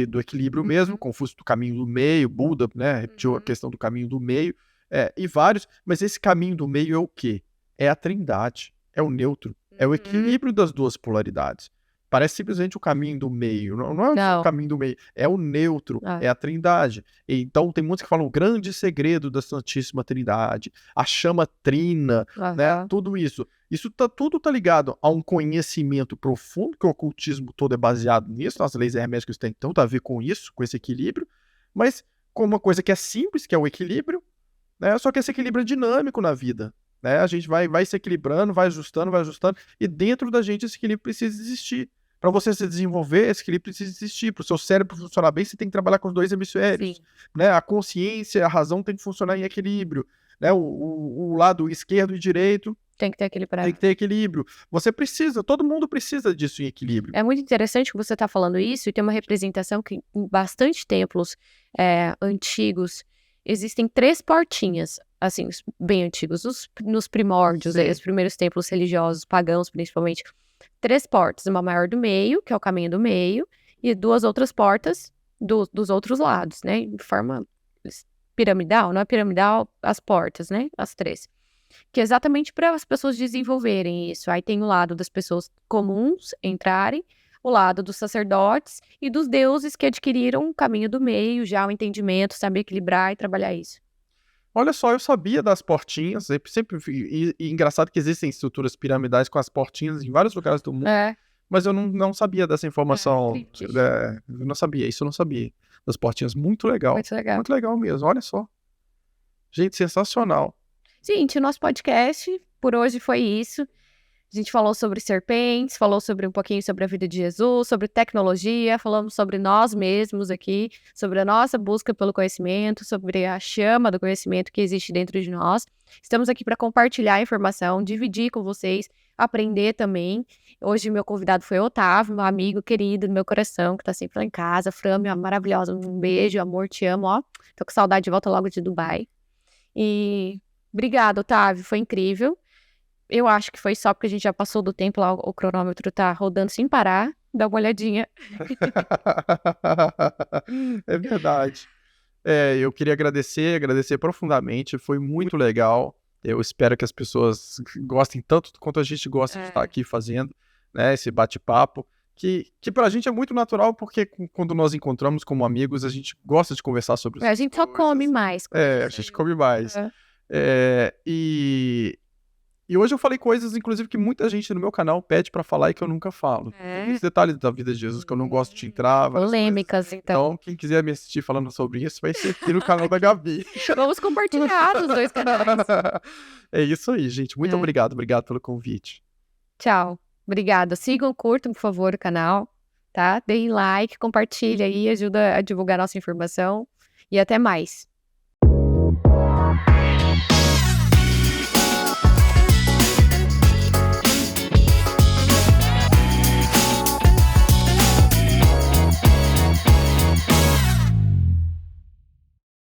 do equilíbrio mesmo. Confúcio do caminho do meio. Buda, né? Repetiu a questão do caminho do meio. E vários. Mas esse caminho do meio é o quê? É a trindade. É o neutro. É o equilíbrio das duas polaridades. Parece simplesmente o caminho do meio. Não é o caminho do meio. É o neutro. É a trindade. Então, tem muitos que falam o grande segredo da Santíssima Trindade. A chama trina. Né? Tudo isso. Tudo tá ligado a um conhecimento profundo, que o ocultismo todo é baseado nisso. As leis herméticas têm tanto a ver com isso, com esse equilíbrio. Mas com uma coisa que é simples, que é o equilíbrio. Né? Só que esse equilíbrio é dinâmico na vida. Né? A gente vai se equilibrando, vai ajustando, e dentro da gente esse equilíbrio precisa existir. Para você se desenvolver, esse equilíbrio precisa existir. Para o seu cérebro funcionar bem, você tem que trabalhar com os dois hemisférios. Né? A consciência, a razão tem que funcionar em equilíbrio. Né? O lado esquerdo e direito tem que ter equilibrado. Tem que ter equilíbrio. Você precisa, todo mundo precisa disso em equilíbrio. É muito interessante que você está falando isso, e tem uma representação que em bastante templos antigos existem 3 portinhas, assim, bem antigos, nos primórdios, os primeiros templos religiosos, pagãos principalmente, 3 portas, uma maior do meio, que é o caminho do meio, e 2 outras portas dos outros lados, né, de forma piramidal, não é piramidal as portas, né, as 3. Que é exatamente para as pessoas desenvolverem isso. Aí tem o lado das pessoas comuns entrarem, o lado dos sacerdotes e dos deuses que adquiriram o caminho do meio, já o entendimento, saber equilibrar e trabalhar isso. Olha só, eu sabia das portinhas, e engraçado que existem estruturas piramidais com as portinhas em vários lugares do mundo, mas eu não sabia dessa informação, eu não sabia, isso eu não sabia, das portinhas, muito legal. Muito legal mesmo, olha só. Gente, sensacional. Gente, o nosso podcast por hoje foi isso. A gente falou sobre serpentes, falou sobre um pouquinho sobre a vida de Jesus, sobre tecnologia, falamos sobre nós mesmos aqui, sobre a nossa busca pelo conhecimento, sobre a chama do conhecimento que existe dentro de nós. Estamos aqui para compartilhar a informação, dividir com vocês, aprender também. Hoje meu convidado foi Otávio, meu amigo querido do meu coração, que tá sempre lá em casa. Fran, minha maravilhosa, um beijo, amor, te amo, ó. Tô com saudade de volta logo de Dubai. E obrigada, Otávio, foi incrível. Eu acho que foi só porque a gente já passou do tempo lá, o cronômetro tá rodando sem parar. Dá uma olhadinha. É verdade. Eu queria agradecer profundamente, foi muito legal. Eu espero que as pessoas gostem tanto quanto a gente gosta de estar aqui fazendo, né, esse bate-papo, que pra gente é muito natural, porque quando nós encontramos como amigos, a gente gosta de conversar sobre isso. A gente só come mais. A gente come mais. E E hoje eu falei coisas, inclusive, que muita gente no meu canal pede pra falar e que eu nunca falo. Os detalhes da vida de Jesus que eu não gosto de entrar. Polêmicas, então. Então, quem quiser me assistir falando sobre isso, vai ser aqui no canal da Gabi. Vamos compartilhar os 2 canais. É isso aí, gente. Muito obrigado pelo convite. Tchau. Obrigada. Sigam, curtam, por favor, o canal, tá? Deem like, compartilha aí, ajuda a divulgar nossa informação. E até mais.